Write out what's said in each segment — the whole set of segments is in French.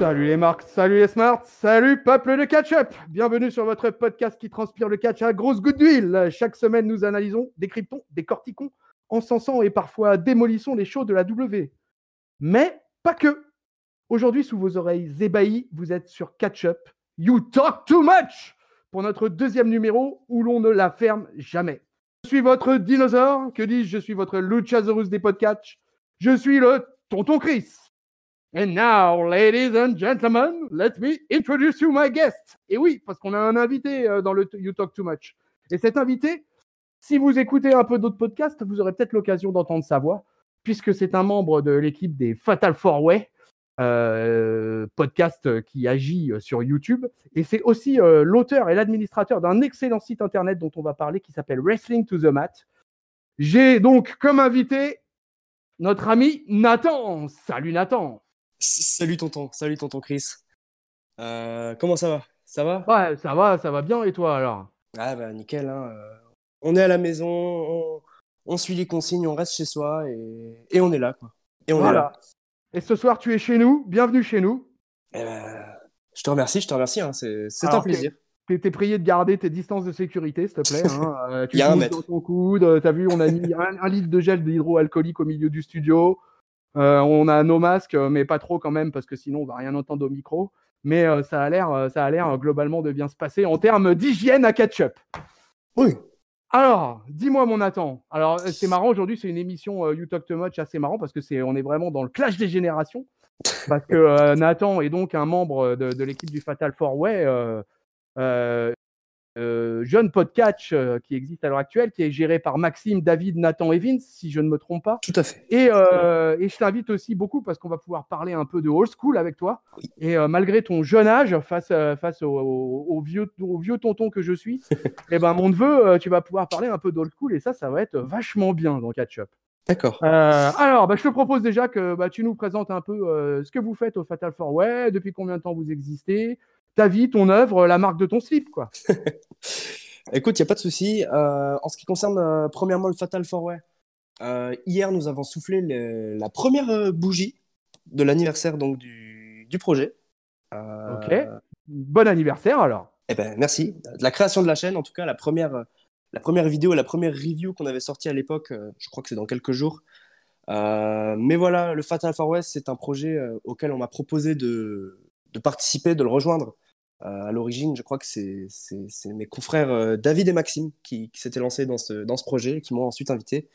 Salut les marques, salut les smarts, salut peuple de catch-up. Bienvenue sur votre podcast qui transpire le catch à grosse goutte d'huile. Chaque semaine, nous analysons, décryptons, décortiquons, encensons et parfois démolissons les shows de la W. Mais pas que. Aujourd'hui, sous vos oreilles ébahies, vous êtes sur Catch-up. You talk too much pour notre deuxième numéro où l'on ne la ferme jamais. Je suis votre dinosaure, que dis-je, je suis votre Luchasaurus des podcasts. Je suis le tonton Chris. And now, ladies and gentlemen, let me introduce you my guest. Et oui, parce qu'on a un invité dans le You Talk Too Much. Et cet invité, si vous écoutez un peu d'autres podcasts, vous aurez peut-être l'occasion d'entendre sa voix, puisque c'est un membre de l'équipe des Fatal 4-Way, podcast qui agit sur YouTube. Et c'est aussi l'auteur et l'administrateur d'un excellent site internet dont on va parler, qui s'appelle Wrestling to the Mat. J'ai donc comme invité notre ami Nathan. Salut Nathan. Salut tonton Chris. Comment ça va? Ça va? Ouais, ça va bien et toi alors? Ah bah nickel, hein. On est à la maison, on suit les consignes, on reste chez soi et on est là, quoi. Et on est là. Et ce soir, tu es chez nous, bienvenue chez nous. Je te remercie, hein. C'est un plaisir. T'es prié de garder tes distances de sécurité, s'il te plaît. Hein. Tu Il y a un te mètre. dans ton coude, t'as vu, on a mis un litre de gel hydroalcoolique au milieu du studio. On a nos masques, mais pas trop quand même, parce que sinon on va rien entendre au micro. Mais ça a l'air globalement de bien se passer en termes d'hygiène à catch-up. Oui. Alors, dis-moi mon Nathan. Alors, c'est marrant, aujourd'hui, c'est une émission You Talk Too Much assez marrant, parce que on est vraiment dans le clash des générations. Parce que Nathan est donc un membre de l'équipe du Fatal 4-Way, jeune podcast qui existe à l'heure actuelle, qui est géré par Maxime, David, Nathan et Vince, si je ne me trompe pas. Tout à fait. Et je t'invite aussi beaucoup parce qu'on va pouvoir parler un peu de old school avec toi. Oui. Et malgré ton jeune âge, face au vieux tonton que je suis, et ben mon neveu, tu vas pouvoir parler un peu d'old school et ça va être vachement bien dans Catch-up. D'accord. Alors, je te propose déjà que tu nous présentes un peu ce que vous faites au Fatal 4-Way, depuis combien de temps vous existez, ta vie, ton œuvre, la marque de ton slip, quoi. Écoute, il n'y a pas de souci. En ce qui concerne premièrement le Fatal 4-Way, hier nous avons soufflé la première bougie de l'anniversaire donc du projet. Ok. Bon anniversaire alors. Eh ben, merci. De la création de la chaîne, en tout cas, la première vidéo, la première review qu'on avait sortie à l'époque, je crois que c'est dans quelques jours. Mais voilà, le Fatal 4-Way, c'est un projet auquel on m'a proposé de participer, de le rejoindre. À l'origine, je crois que c'est mes confrères David et Maxime qui s'étaient lancés dans ce projet et qui m'ont ensuite invité,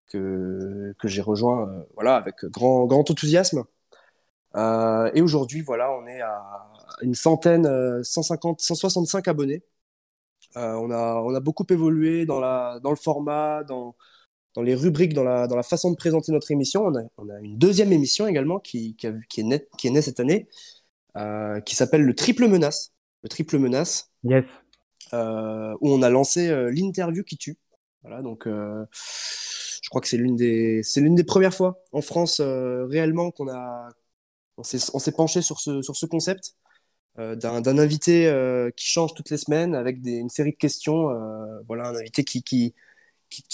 que j'ai rejoint voilà, avec grand enthousiasme. Et aujourd'hui, voilà, on est à une centaine, 150, 165 abonnés. On a beaucoup évolué dans le format, dans les rubriques, dans la façon de présenter notre émission. On a une deuxième émission également qui est née cette année, qui s'appelle le Triple Menace. Le Triple Menace. Yes. Où on a lancé l'interview qui tue. Voilà, donc je crois que c'est l'une des premières fois en France réellement on s'est penché sur ce concept d'un invité qui change toutes les semaines avec une série de questions. Voilà, un invité qui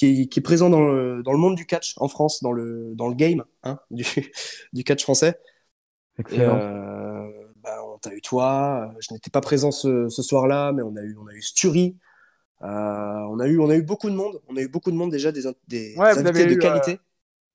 est présent dans le monde du catch en France, dans le game hein, du catch français. Excellent. On t'a eu toi, je n'étais pas présent ce soir-là, mais on a eu Sturi. On a eu beaucoup de monde. On a eu beaucoup de monde déjà, des invités de qualité.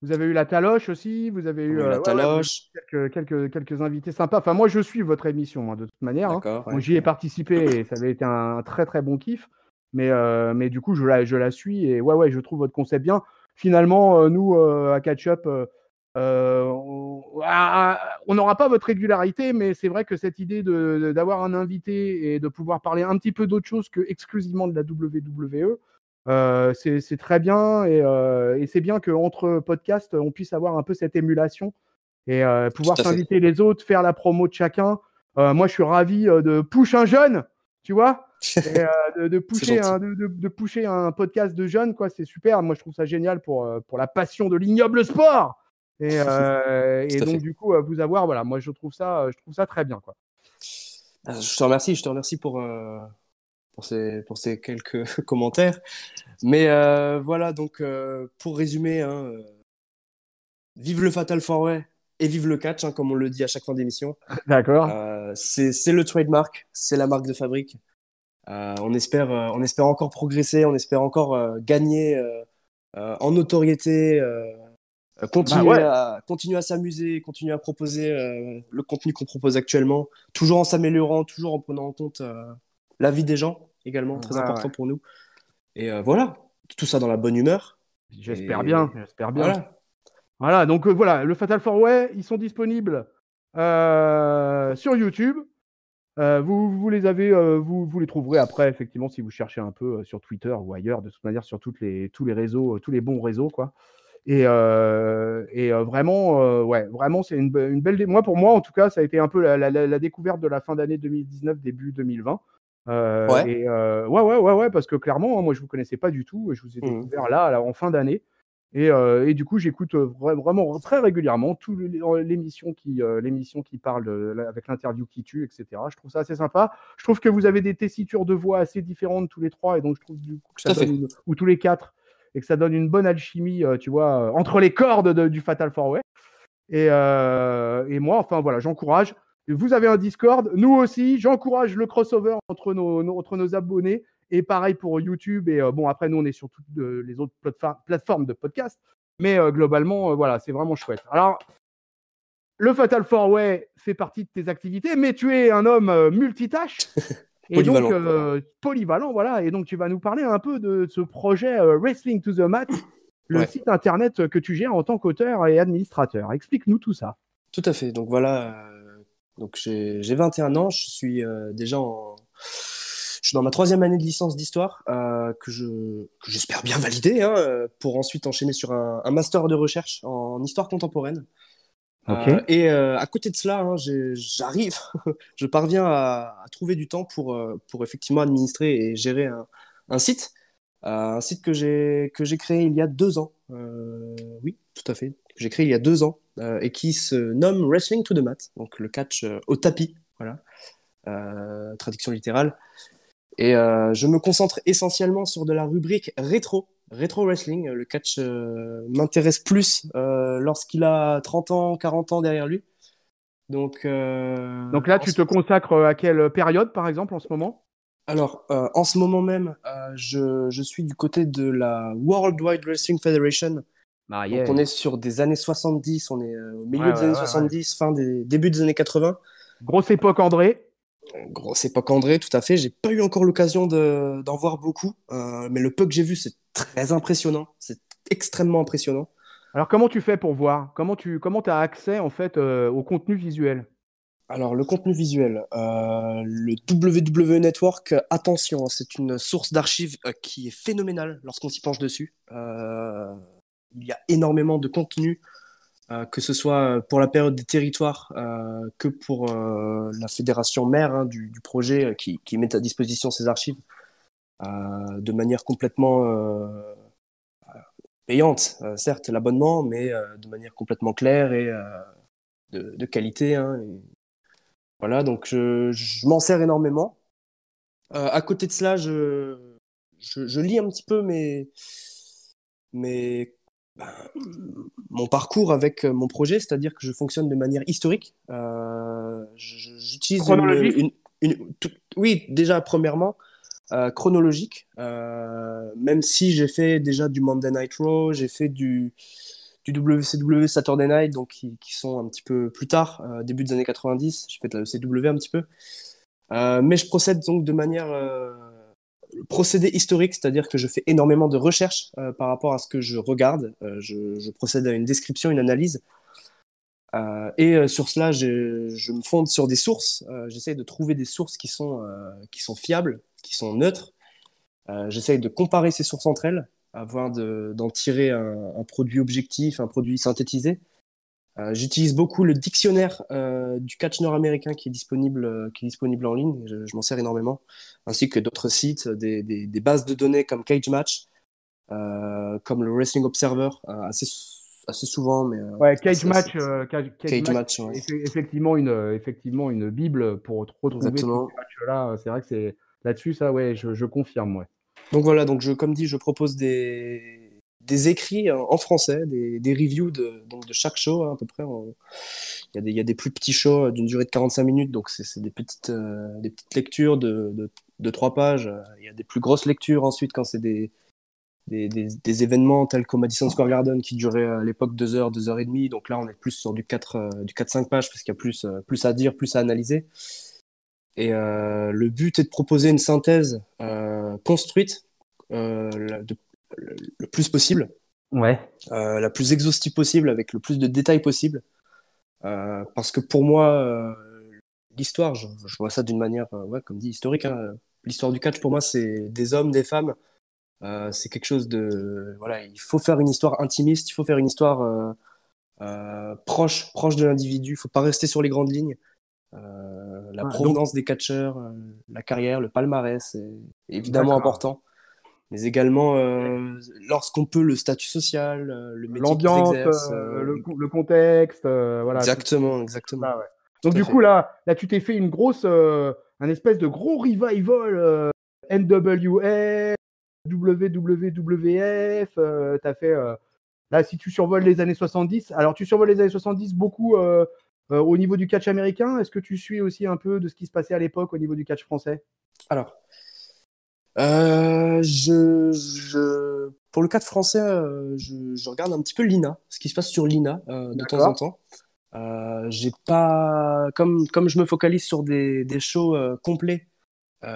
Vous avez eu la Taloche aussi, vous avez eu la Taloche. quelques invités sympas. Enfin, moi, je suis votre émission, hein, de toute manière. D'accord, Moi, j'y ai participé et ça avait été un très, très bon kiff. Mais du coup, je la suis et je trouve votre concept bien. Finalement, nous, à Catch-up, on n'aura pas votre régularité, mais c'est vrai que cette idée d'avoir un invité et de pouvoir parler un petit peu d'autre chose que exclusivement de la WWE, c'est très bien et c'est bien qu'entre podcasts, on puisse avoir un peu cette émulation et pouvoir s'inviter les autres, faire la promo de chacun. Moi, je suis ravi de push un jeune, tu vois, et de pusher un podcast de jeunes, quoi. C'est super. Moi, je trouve ça génial pour la passion de l'ignoble sport. Et donc, du coup, vous avoir, voilà, moi, je trouve ça très bien, quoi. Je te remercie pour ces quelques commentaires. Mais voilà, donc pour résumer, hein, vive le Fatal 4-Way et vive le catch, hein, comme on le dit à chaque fin d'émission. D'accord. C'est le trademark, c'est la marque de fabrique. On espère encore progresser, on espère encore gagner en notoriété, Bah ouais. continuer à s'amuser, continuer à proposer le contenu qu'on propose actuellement, toujours en s'améliorant, toujours en prenant en compte l'avis des gens également, très Ouais, ouais. important pour nous. Et voilà, tout ça dans la bonne humeur. J'espère bien, Et j'espère bien. voilà, Voilà, donc voilà, le Fatal 4-Way, ils sont disponibles sur YouTube. Vous les avez, vous les trouverez après, effectivement, si vous cherchez un peu sur Twitter ou ailleurs, de toute manière, sur tous les réseaux, tous les bons réseaux, quoi. Vraiment, ouais, vraiment, c'est une belle. Moi, pour moi, en tout cas, ça a été un peu la découverte de la fin d'année 2019, début 2020. ouais. Ouais, parce que clairement, moi, je vous connaissais pas du tout. Je vous ai Mhm. découvert là, en fin d'année. Et du coup, j'écoute vraiment très régulièrement l'émission qui parle avec l'interview qui tue, etc. Je trouve ça assez sympa. Je trouve que vous avez des tessitures de voix assez différentes tous les trois, et donc je trouve du coup que ça Tout à donne fait. ou tous les quatre, et que ça donne une bonne alchimie, tu vois, entre les cordes du Fatal 4-Way. Et moi, enfin voilà, j'encourage. Vous avez un Discord, nous aussi. J'encourage le crossover entre nos abonnés. Et pareil pour YouTube. Et bon, après, nous, on est sur toutes les autres plateformes de podcast. Mais globalement, voilà, c'est vraiment chouette. Alors, le Fatal 4-Way fait partie de tes activités, mais tu es un homme multitâche. Et donc, Polyvalent. polyvalent, voilà. Et donc, tu vas nous parler un peu de ce projet Wrestling to the Mat, le Ouais, site internet que tu gères en tant qu'auteur et administrateur. Explique-nous tout ça. tout à fait. Donc voilà, donc j'ai 21 ans, je suis déjà je suis dans ma troisième année de licence d'histoire que j'espère bien valider hein, pour ensuite enchaîner sur un master de recherche en histoire contemporaine. Ok. À côté de cela, hein, j'arrive, je parviens à trouver du temps pour effectivement administrer et gérer un site. Un site que j'ai créé il y a 2 ans. Oui, tout à fait. Que j'ai créé il y a 2 ans et qui se nomme Wrestling to the Mat, donc le catch au tapis, voilà, traduction littérale. Et je me concentre essentiellement sur de la rubrique rétro wrestling. Le catch m'intéresse plus lorsqu'il a 30 ans, 40 ans derrière lui. Donc, Donc là, tu te consacres à quelle période, par exemple, en ce moment? alors, en ce moment même, je suis du côté de la World Wide Wrestling Federation. Ah, Donc, on yeah. est sur des années 70, on est au milieu Ouais, des ouais, années ouais, ouais. 70, début des années 80. Grosse époque, André. Grosse époque André, tout à fait. J'ai pas eu encore l'occasion d'en voir beaucoup, mais le peu que j'ai vu, c'est très impressionnant. C'est extrêmement impressionnant. Alors, comment tu fais pour voir? Comment as accès, en fait, au contenu visuel? Alors, le contenu visuel, le WWE Network, attention, hein, c'est une source d'archives qui est phénoménale lorsqu'on s'y penche dessus. Il y a énormément de contenu, que ce soit pour la période des territoires que pour la fédération mère hein, du projet qui met à disposition ces archives de manière complètement payante. Certes, l'abonnement, mais de manière complètement claire et de qualité. Hein, et voilà, donc je m'en sers énormément. À côté de cela, je lis un petit peu mes, ben, mon parcours avec mon projet, c'est-à-dire que je fonctionne de manière historique. J'utilise Chronologique? oui, déjà, premièrement, chronologique, même si j'ai fait déjà du Monday Night Raw, j'ai fait du WCW Saturday Night, donc qui sont un petit peu plus tard, début des années 90, j'ai fait de la ECW un petit peu. Mais je procède donc de manière procédé historique, c'est-à-dire que je fais énormément de recherches par rapport à ce que je regarde. Je procède à une description, une analyse. Sur cela, je me fonde sur des sources. J'essaye de trouver des sources qui sont fiables, qui sont neutres. J'essaye de comparer ces sources entre elles, afin d'en tirer un produit objectif, un produit synthétisé. J'utilise beaucoup le dictionnaire du catch nord-américain qui est disponible en ligne. Je m'en sers énormément, ainsi que d'autres sites, des bases de données comme Cage Match, comme le Wrestling Observer, assez souvent, mais Ouais, Cage assez, Match, assez- Cage Cage Match, Match, ouais. c'est effectivement une bible pour retrouver tous ces Exactement. matchs-là. C'est vrai que c'est là-dessus, ça, ouais, je confirme, ouais. Donc voilà, donc comme dit, je propose des écrits en français, des reviews donc de chaque show, hein, à peu près. Il y a des plus petits shows d'une durée de 45 minutes, donc c'est des petites lectures de 3 pages. Il y a des plus grosses lectures ensuite quand c'est des événements tels qu'au Madison Square Garden qui duraient à l'époque 2 heures, 2 heures et demie. Donc là, on est plus sur du 4-5 pages parce qu'il y a plus à dire, plus à analyser. Et le but est de proposer une synthèse construite le plus possible, Ouais. la plus exhaustive possible, avec le plus de détails possible. Parce que pour moi, l'histoire, je vois ça d'une manière, ouais, comme dit, historique, hein. L'histoire du catch, pour moi, c'est des hommes, des femmes. C'est quelque chose de... Voilà, il faut faire une histoire intimiste, il faut faire une histoire proche de l'individu. Il ne faut pas rester sur les grandes lignes. La Ouais, donc, provenance des catcheurs, la carrière, le palmarès, c'est évidemment d'accord. important. Mais également, lorsqu'on peut, le statut social, le métier qu'ils L'ambiance, exercent. le contexte, voilà, Exactement, tout exactement. ça, ouais. Donc Tout à du coup, fait. là, tu t'es fait un espèce de gros revival NWF, WWF, t'as fait, là, si tu survoles les années 70, alors tu survoles les années 70 beaucoup au niveau du catch américain, est-ce que tu suis aussi un peu de ce qui se passait à l'époque au niveau du catch français? Alors, pour le cadre français, je regarde un petit peu l'INA, ce qui se passe sur l'INA de temps en D'accord. temps. J'ai pas, comme je me focalise sur des shows complets,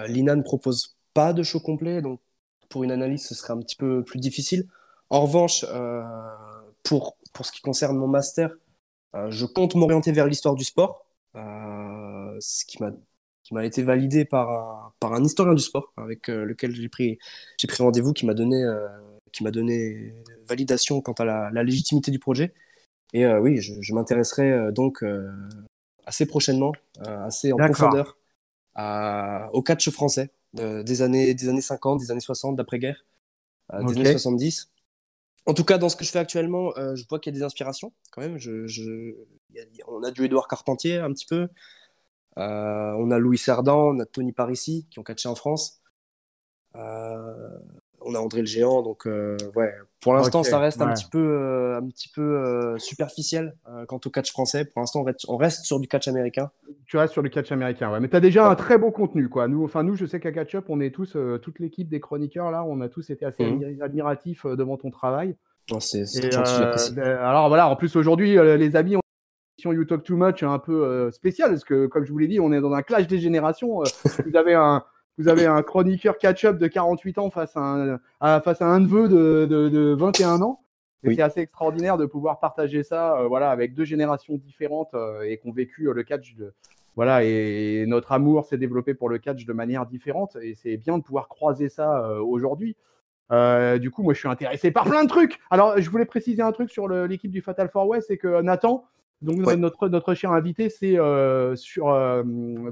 l'INA ne propose pas de show complet, donc pour une analyse, ce serait un petit peu plus difficile. En revanche, pour ce qui concerne mon master, je compte m'orienter vers l'histoire du sport, ce qui m'a été validé par un historien du sport avec lequel j'ai pris rendez-vous, qui m'a donné validation quant à la légitimité du projet. Et oui, je m'intéresserai donc assez prochainement, assez en D'accord. profondeur au catch français des années 50, des années 60, d'après-guerre, des Ok. années 70. En tout cas, dans ce que je fais actuellement, je vois qu'il y a des inspirations quand même. On a du Édouard Carpentier un petit peu. On a Louis Cerdan, on a Tony Parisi qui ont catché en France. Euh, on a André le Géant. Donc, ouais, pour Ok. l'instant, ça reste Ouais. un petit peu superficiel quant au catch français. Pour l'instant, on reste sur du catch américain. Tu restes sur le catch américain, ouais. Mais tu as déjà Ouais. un très beau contenu, quoi. Nous, je sais qu'à Catch Up, on est tous, toute l'équipe des chroniqueurs, là, on a tous été assez Mhm. admiratifs devant ton travail. Non, c'est Et très gentil, j'apprécie. alors voilà, en plus aujourd'hui, les amis, on a une émission You Talk Too Much un peu spéciale, parce que comme je vous l'ai dit, on est dans un clash des générations. Vous avez un, vous avez un chroniqueur catch-up de 48 ans face à un neveu de 21 ans. Et c'est Oui. assez extraordinaire de pouvoir partager ça voilà, avec deux générations différentes et qui ont vécu le catch. Voilà, et notre amour s'est développé pour le catch de manière différente. Et c'est bien de pouvoir croiser ça aujourd'hui. Du coup, moi, je suis intéressé par plein de trucs. Alors, je voulais préciser un truc sur l'équipe du Fatal 4 West, c'est que Nathan, donc Ouais. notre cher invité, c'est sur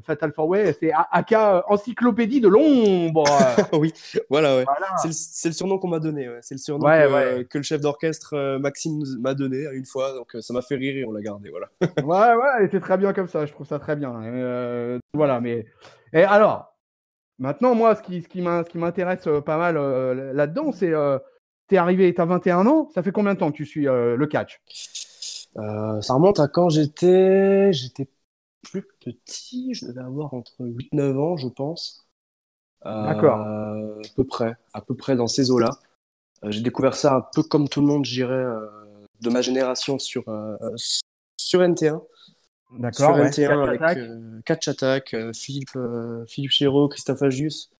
Fatal 4 West, c'est AK Encyclopédie de l'ombre. Oui, voilà, ouais. Voilà. C'est le surnom qu'on m'a donné. Ouais. C'est le surnom Ouais, ouais. que le chef d'orchestre Maxime m'a donné une fois. Donc ça m'a fait rire et on l'a gardé. Voilà. Ouais, ouais, et c'est très bien comme ça, je trouve ça très bien. Voilà, mais. Et alors, maintenant, moi, ce qui m'intéresse pas mal là-dedans, c'est t'es arrivé, t'as 21 ans, ça fait combien de temps que tu suis le catch? Ça remonte à quand j'étais plus petit. Je devais avoir entre 8 9 ans, je pense. D'accord. À peu près dans ces eaux-là. J'ai découvert ça un peu comme tout le monde, je dirais, de ma génération sur NT1. Sur D'accord, ouais. NT1 Catch avec Attack. Catch Attack, Philippe Chéreau, Christophe Agius,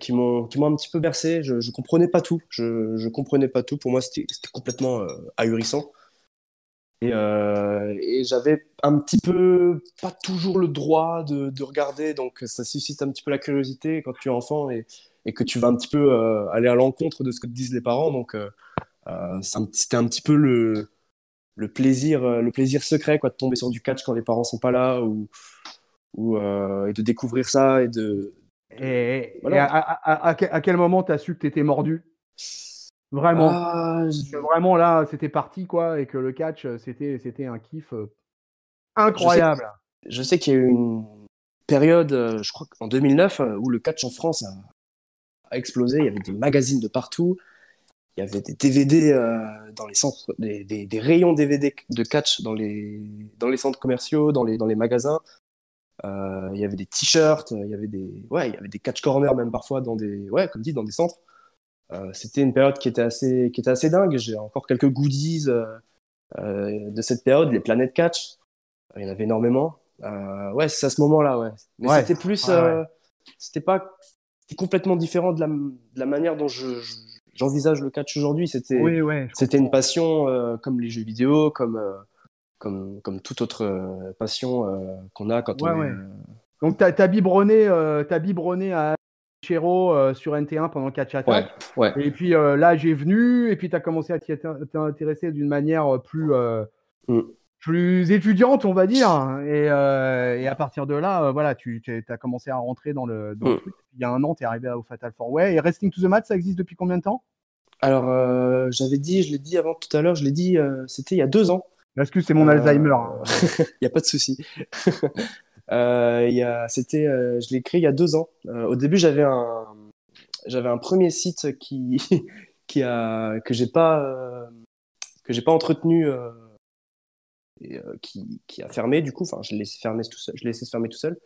qui m'ont un petit peu bercé. Je comprenais pas tout. Je comprenais pas tout. Pour moi, c'était complètement ahurissant. Et j'avais un petit peu pas toujours le droit de regarder, donc ça suscite un petit peu la curiosité quand tu es enfant et que tu vas un petit peu aller à l'encontre de ce que te disent les parents. Donc c'était un petit peu le plaisir secret quoi, de tomber sur du catch quand les parents sont pas là et de découvrir ça Et voilà. à quel moment tu as su que tu étais mordu? Vraiment. Ah, Que vraiment là, c'était parti, quoi, et que le catch, c'était un kiff je sais, incroyable. je sais qu'il y a eu une période, je crois qu'en 2009, où le catch en France a explosé. Il y avait des magazines de partout. il y avait des DVD dans les centres, des rayons DVD de catch dans les centres commerciaux, dans les magasins. Il y avait des t-shirts, il y avait des catch corners même parfois comme dit, dans des centres. C'était une période qui était assez dingue. J'ai encore quelques goodies de cette période, les planètes catch. Il y en avait énormément. Ouais, c'est à ce moment-là, ouais. Mais Ouais, c'était plus, ouais, ouais. c'était complètement différent de la manière dont j'envisage le catch aujourd'hui. Oui, ouais, je C'était une comprends. passion comme les jeux vidéo, comme toute autre passion qu'on a quand Ouais, on est. ouais. Donc, t'as biberonné à Chero sur NT1 pendant Catch Ouais, Attack. ouais. Et puis là, j'ai venu, et puis tu as commencé à t'intéresser d'une manière Mm, plus étudiante, on va dire. Et à partir de là, voilà, tu as commencé à rentrer dans le mm. truc. Il y a un an, tu es arrivé au Fatal 4-Way. Et Wrestling to the Mat, ça existe depuis combien de temps? Alors, je l'ai dit avant tout à l'heure, c'était il y a 2 ans. Excuse, c'est mon Euh, Alzheimer, hein. Il n'y a pas de souci. Je l'ai créé il y a 2 ans. Au début, j'avais un premier site que j'ai pas entretenu qui a fermé du coup. Enfin, je l'ai laissé fermer tout seul. Je l'ai laissé se fermer tout seul.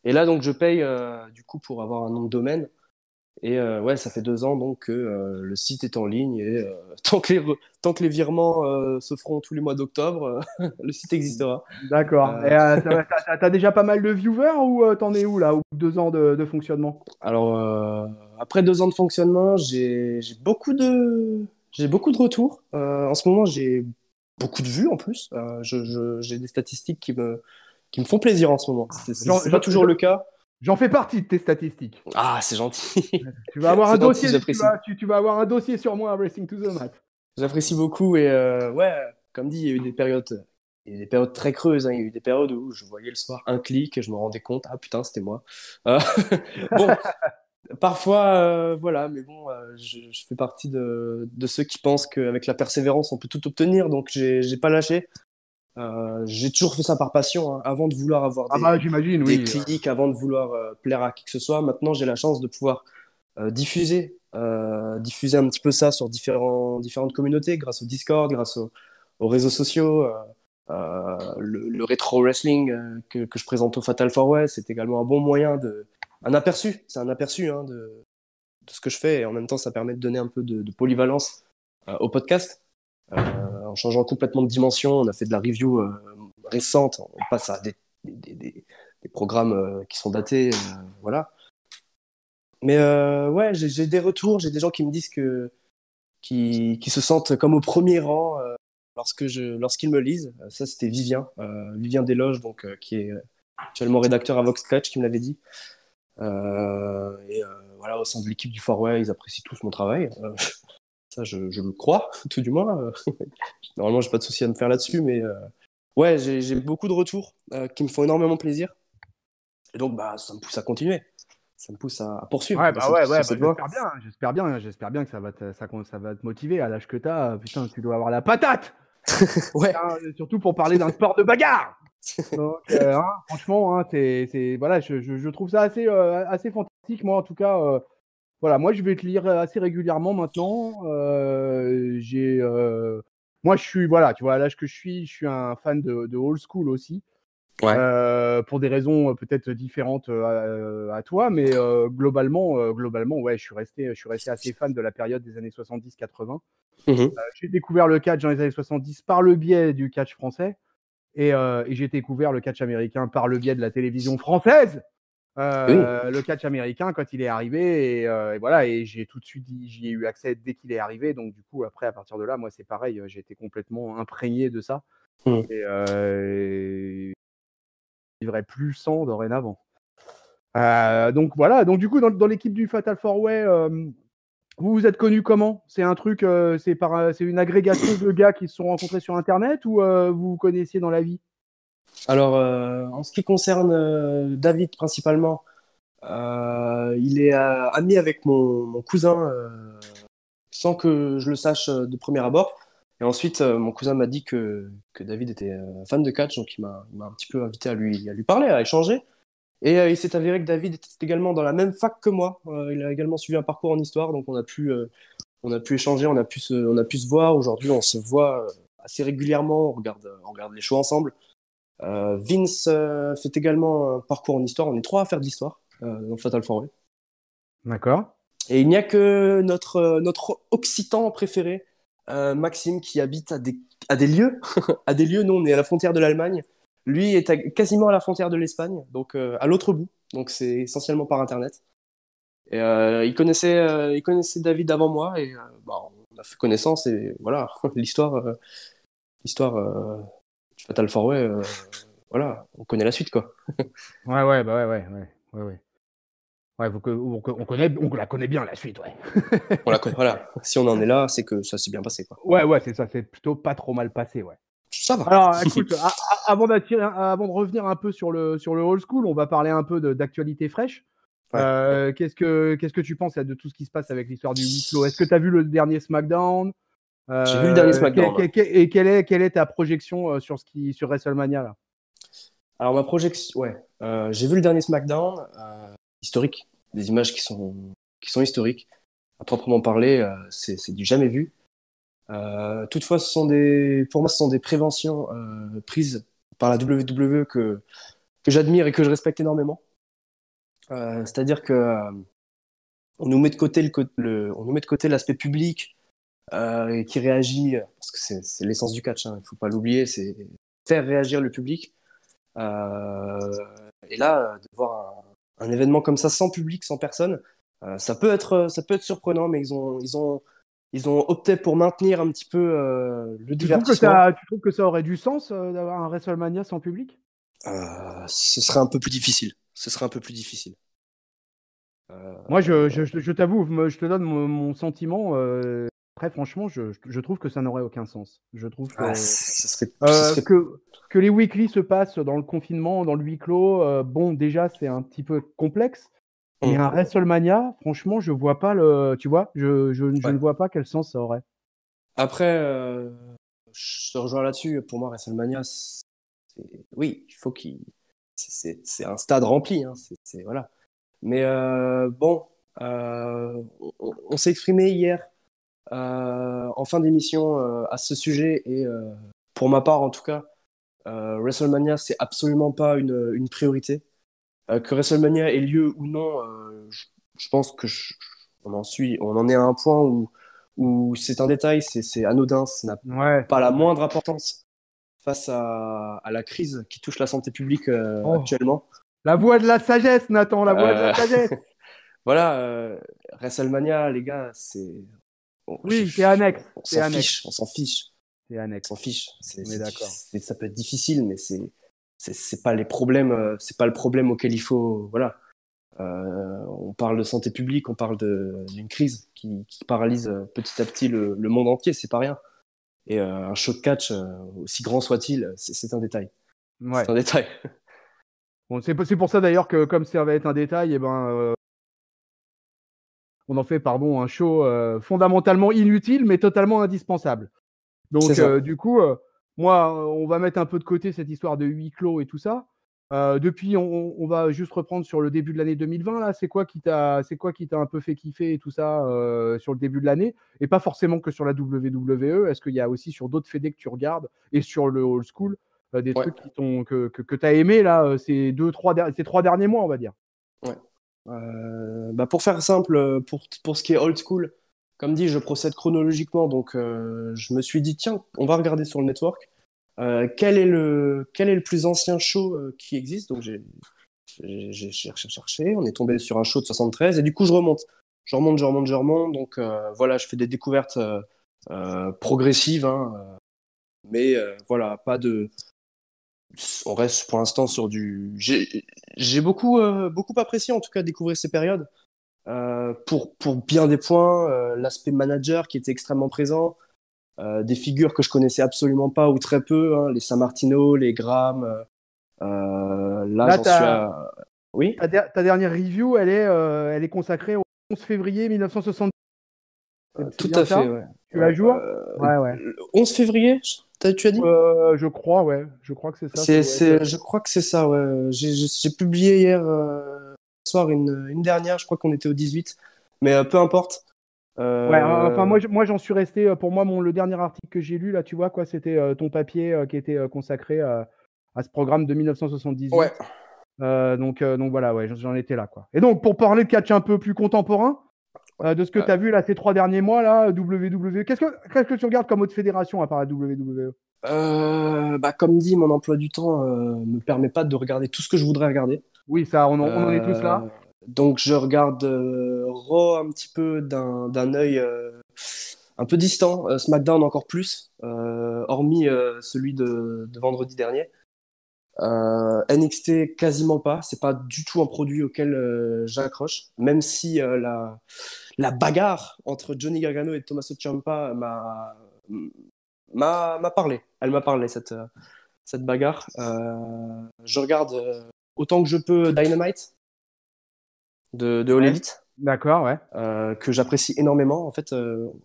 Et là, donc, je paye du coup pour avoir un nom de domaine. Et ouais, ça fait 2 ans donc que le site est en ligne et tant que les virements se feront tous les mois d'octobre, le site existera. D'accord. Et Euh, t'as déjà pas mal de viewers ou t'en es où là? Ou 2 ans de fonctionnement? alors après 2 ans de fonctionnement, j'ai beaucoup de retours. En ce moment, j'ai beaucoup de vues en plus. J'ai des statistiques qui me font plaisir en ce moment. J'en C'est pas j'en- toujours le cas. j'en fais partie de tes statistiques. Ah, c'est gentil. Tu vas avoir un C'est gentil, dossier, j'apprécie. tu vas avoir un dossier sur moi à Racing to the Mat. J'apprécie beaucoup et ouais, comme dit, il y a eu des périodes très creuses, hein. Il y a eu des périodes où je voyais le soir un clic et je me rendais compte, ah putain, c'était moi. Euh, bon, parfois, voilà, mais bon, je fais partie de ceux qui pensent qu'avec la persévérance, on peut tout obtenir, donc j'ai pas lâché. J'ai toujours fait ça par passion, hein, avant de vouloir avoir Ah bah j'imagine, des oui. clics, avant de vouloir plaire à qui que ce soit. Maintenant, j'ai la chance de pouvoir diffuser un petit peu ça sur différentes communautés, grâce au Discord, aux réseaux sociaux. Le rétro wrestling que je présente au Fatal 4-Way, c'est également un bon moyen c'est un aperçu hein, de ce que je fais et en même temps ça permet de donner un peu de polyvalence au podcast. En changeant complètement de dimension, on a fait de la review récente, on passe à des programmes qui sont datés, voilà. Mais ouais, j'ai des retours, j'ai des gens qui me disent qui se sentent comme au premier rang lorsqu'ils me lisent. Ça, c'était Vivien Desloges, donc, qui est actuellement rédacteur à Vox Scratch, qui me l'avait dit. Voilà, au sein de l'équipe du Forway, ils apprécient tous mon travail. Ça, je le crois, tout du moins. Normalement, j'ai pas de souci à me faire là-dessus, mais ouais, j'ai beaucoup de retours qui me font énormément plaisir. Et donc, bah, ça me pousse à continuer. Ça me pousse à poursuivre Ouais, bah sur ouais, bah cette voie. j'espère bien que ça va te motiver à l'âge que t'as. Putain, tu dois avoir la patate! Ouais. Hein, surtout pour parler d'un sport de bagarre! Donc, hein, franchement, hein, voilà, je trouve ça assez fantastique. Moi, en tout cas, voilà, moi, je vais te lire assez régulièrement maintenant. Moi, voilà, tu vois, à l'âge que je suis un fan de old school aussi. Ouais. Pour des raisons peut-être différentes à toi, mais globalement, ouais, je suis resté assez fan de la période des années 70-80. Mhm. J'ai découvert le catch dans les années 70 par le biais du catch français et j'ai découvert le catch américain par le biais de la télévision française. Oui. Le catch américain quand il est arrivé et voilà, et j'ai tout de suite j'y ai eu accès dès qu'il est arrivé, donc du coup après à partir de là moi c'est pareil, j'ai été complètement imprégné de ça Mhm. et je vivrai plus sans dorénavant. Donc voilà, donc du coup dans l'équipe du Fatal 4-Way, vous vous êtes connus comment? C'est un truc, c'est une agrégation de gars qui se sont rencontrés sur internet ou vous vous connaissiez dans la vie? Alors, en ce qui concerne David principalement, il est ami avec mon cousin sans que je le sache de premier abord. Et ensuite, mon cousin m'a dit que David était fan de catch, donc il m'a un petit peu invité à lui parler, à échanger. Et il s'est avéré que David était également dans la même fac que moi. Il a également suivi un parcours en histoire, donc on a pu échanger, on a pu se voir. Aujourd'hui, on se voit assez régulièrement, on regarde les shows ensemble. Vince fait également un parcours en histoire. On est trois à faire de l'histoire dans Fatal 4-Way. D'accord. Et il n'y a que notre occitan préféré, Maxime, qui habite à des lieux. À des lieux, nous, on est à la frontière de l'Allemagne. Lui est quasiment à la frontière de l'Espagne, donc à l'autre bout. Donc c'est essentiellement par Internet. Et il connaissait David avant moi, et bah, on a fait connaissance, et voilà, l'histoire du Fatal 4-Way, voilà, on connaît la suite, quoi. Ouais, bah ouais. Ouais, on la connaît bien la suite, ouais. Voilà, si on en est là, c'est que ça s'est bien passé, quoi. Ouais, c'est ça, c'est plutôt pas trop mal passé, ouais. Ça va. Alors, écoute, avant de revenir un peu sur le old school, on va parler un peu d'actualité fraîche. Ouais. Qu'est-ce que tu penses là, de tout ce qui se passe avec l'histoire du huis clos? Est-ce que tu as vu le dernier SmackDown? J'ai vu le dernier SmackDown. Et quelle est ta projection sur WrestleMania là? Alors, ma projection, ouais. J'ai vu le dernier SmackDown, historique, des images qui sont historiques. À proprement parler, c'est du jamais vu. Toutefois, pour moi, ce sont des préventions prises par la WWE que j'admire et que je respecte énormément. C'est-à-dire que on nous met de côté on nous met de côté l'aspect public qui réagit, parce que c'est l'essence du catch, hein, il faut pas l'oublier, c'est faire réagir le public. Et là, de voir un événement comme ça sans public, sans personne, ça peut être surprenant, mais ils ont opté pour maintenir un petit peu le divertissement. Tu trouves que ça aurait du sens d'avoir un WrestleMania sans public? Ce serait un peu plus difficile. Ce serait un peu plus difficile. Moi, je t'avoue, je te donne mon sentiment. Très franchement, je trouve que ça n'aurait aucun sens. Je trouve que, ce serait... que les weekly se passent dans le confinement, dans le huis clos, bon, déjà, c'est un petit peu complexe. Mais un WrestleMania, franchement, je vois pas tu vois, je ne vois pas quel sens ça aurait. Après, je te rejoins là-dessus. Pour moi, WrestleMania, oui, il faut c'est un stade rempli, hein. Voilà. Mais bon, on s'est exprimé hier en fin d'émission à ce sujet, et pour ma part, en tout cas, WrestleMania, c'est absolument pas une priorité. Que WrestleMania ait lieu ou non, je pense que on en est à un point où c'est un détail, c'est anodin, ça n'a pas la moindre importance face à la crise qui touche la santé publique actuellement. La voix de la sagesse, Nathan, la voix de la sagesse. Voilà, WrestleMania, les gars, oui, c'est annexe. On s'en fiche. C'est annexe. On s'en fiche. On est d'accord. Ça peut être difficile, mais c'est pas les problèmes, c'est pas le problème auquel il faut. Voilà. On parle de santé publique, on parle d'une crise qui paralyse petit à petit le monde entier, c'est pas rien. Et un show de catch, aussi grand soit-il, c'est un détail. Ouais. C'est un détail. Bon, c'est pour ça d'ailleurs que, comme ça va être un détail, on en fait, un show fondamentalement inutile, mais totalement indispensable. Donc, du coup, moi, on va mettre un peu de côté cette histoire de huis clos et tout ça. Depuis, on va juste reprendre sur le début de l'année 2020. Là, c'est quoi qui t'a un peu fait kiffer et tout ça sur le début de l'année, et pas forcément que sur la WWE. Est-ce qu'il y a aussi sur d'autres fédés que tu regardes et sur le old school des trucs que tu as aimé là ces 3 derniers mois, on va dire? Ouais. Pour faire simple, pour ce qui est old school, comme dit, je procède chronologiquement, donc je me suis dit, tiens, on va regarder sur le network quel est le plus ancien show qui existe. Donc j'ai cherché, on est tombé sur un show de 73, et du coup je remonte. Donc voilà, je fais des découvertes progressives, hein, mais voilà, pas de... On reste pour l'instant sur du... J'ai beaucoup apprécié, en tout cas, découvrir ces périodes. Pour bien des points, l'aspect manager qui était extrêmement présent, des figures que je connaissais absolument pas ou très peu, hein, les Sammartino, les Graham. Là, j'en suis à... Oui. Ta dernière review, elle est consacrée au 11 février 1970. Tout à fait, ouais. Tu es à jour? Ouais. 11 février, tu as dit? Je crois, ouais. Je crois que c'est ça. Je crois que c'est ça, ouais. J'ai publié hier soir une dernière, je crois qu'on était au 18, mais peu importe. Ouais, enfin, Euh, moi j'en suis resté. Pour moi, le dernier article que j'ai lu, là, tu vois, quoi, c'était ton papier qui était consacré à ce programme de ouais. 1978. Donc voilà, ouais, j'en étais là, quoi. Et donc, pour parler de catch un peu plus contemporain, Ouais. de ce que tu as vu là ces 3 derniers mois, là, WWE, qu'est-ce que tu regardes comme autre fédération à part la WWE? Bah, comme dit, mon emploi du temps me permet pas de regarder tout ce que je voudrais regarder. Oui, ça, on en est tous Euh, là. donc je regarde Raw un petit peu d'un œil un peu distant, SmackDown encore plus, hormis celui de vendredi dernier. NXT quasiment pas, c'est pas du tout un produit auquel j'accroche, même si la bagarre entre Johnny Gargano et Tommaso Ciampa m'a parlé. Elle m'a parlé cette bagarre. Je regarde autant que je peux Dynamite de All Ouais. Elite. D'accord, ouais. Que j'apprécie énormément. En fait,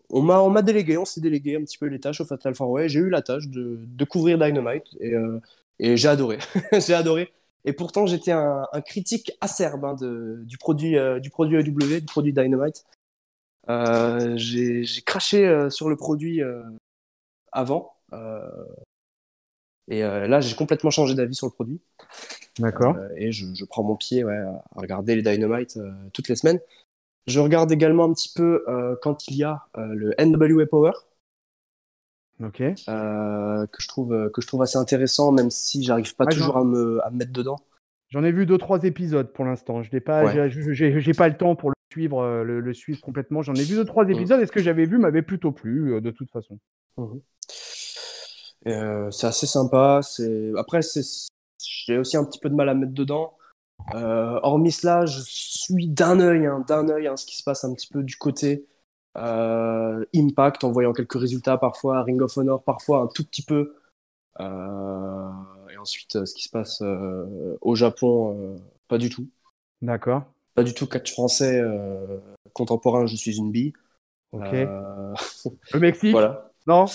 on m'a délégué, on s'est délégué un petit peu les tâches au Fatal 4-Way. J'ai eu la tâche de couvrir Dynamite et j'ai adoré. J'ai adoré. Et pourtant, j'étais un critique acerbe hein, du produit AEW, du produit Dynamite. J'ai craché sur le produit avant. Et là, j'ai complètement changé d'avis sur le produit. D'accord. Et je prends mon pied ouais, à regarder les Dynamite toutes les semaines. Je regarde également un petit peu quand il y a le NWA Power, Ok. que je trouve assez intéressant, même si j'arrive pas Ouais, toujours à me mettre dedans. j'en ai vu 2-3 épisodes pour l'instant. Je n'ai pas, Ouais. j'ai pas le temps pour le suivre complètement. J'en ai vu 2-3 Mhm. épisodes et ce que j'avais vu m'avait plutôt plu de toute façon. Mhm. C'est assez sympa. Après, j'ai aussi un petit peu de mal à me mettre dedans. Hormis cela, je suis d'un œil, ce qui se passe un petit peu du côté Impact, en voyant quelques résultats parfois, Ring of Honor parfois un tout petit peu. Et ensuite, ce qui se passe au Japon, pas du tout. D'accord. Pas du tout catch français contemporain, je suis une bille. Ok. Euh, Le Mexique? voilà. Non?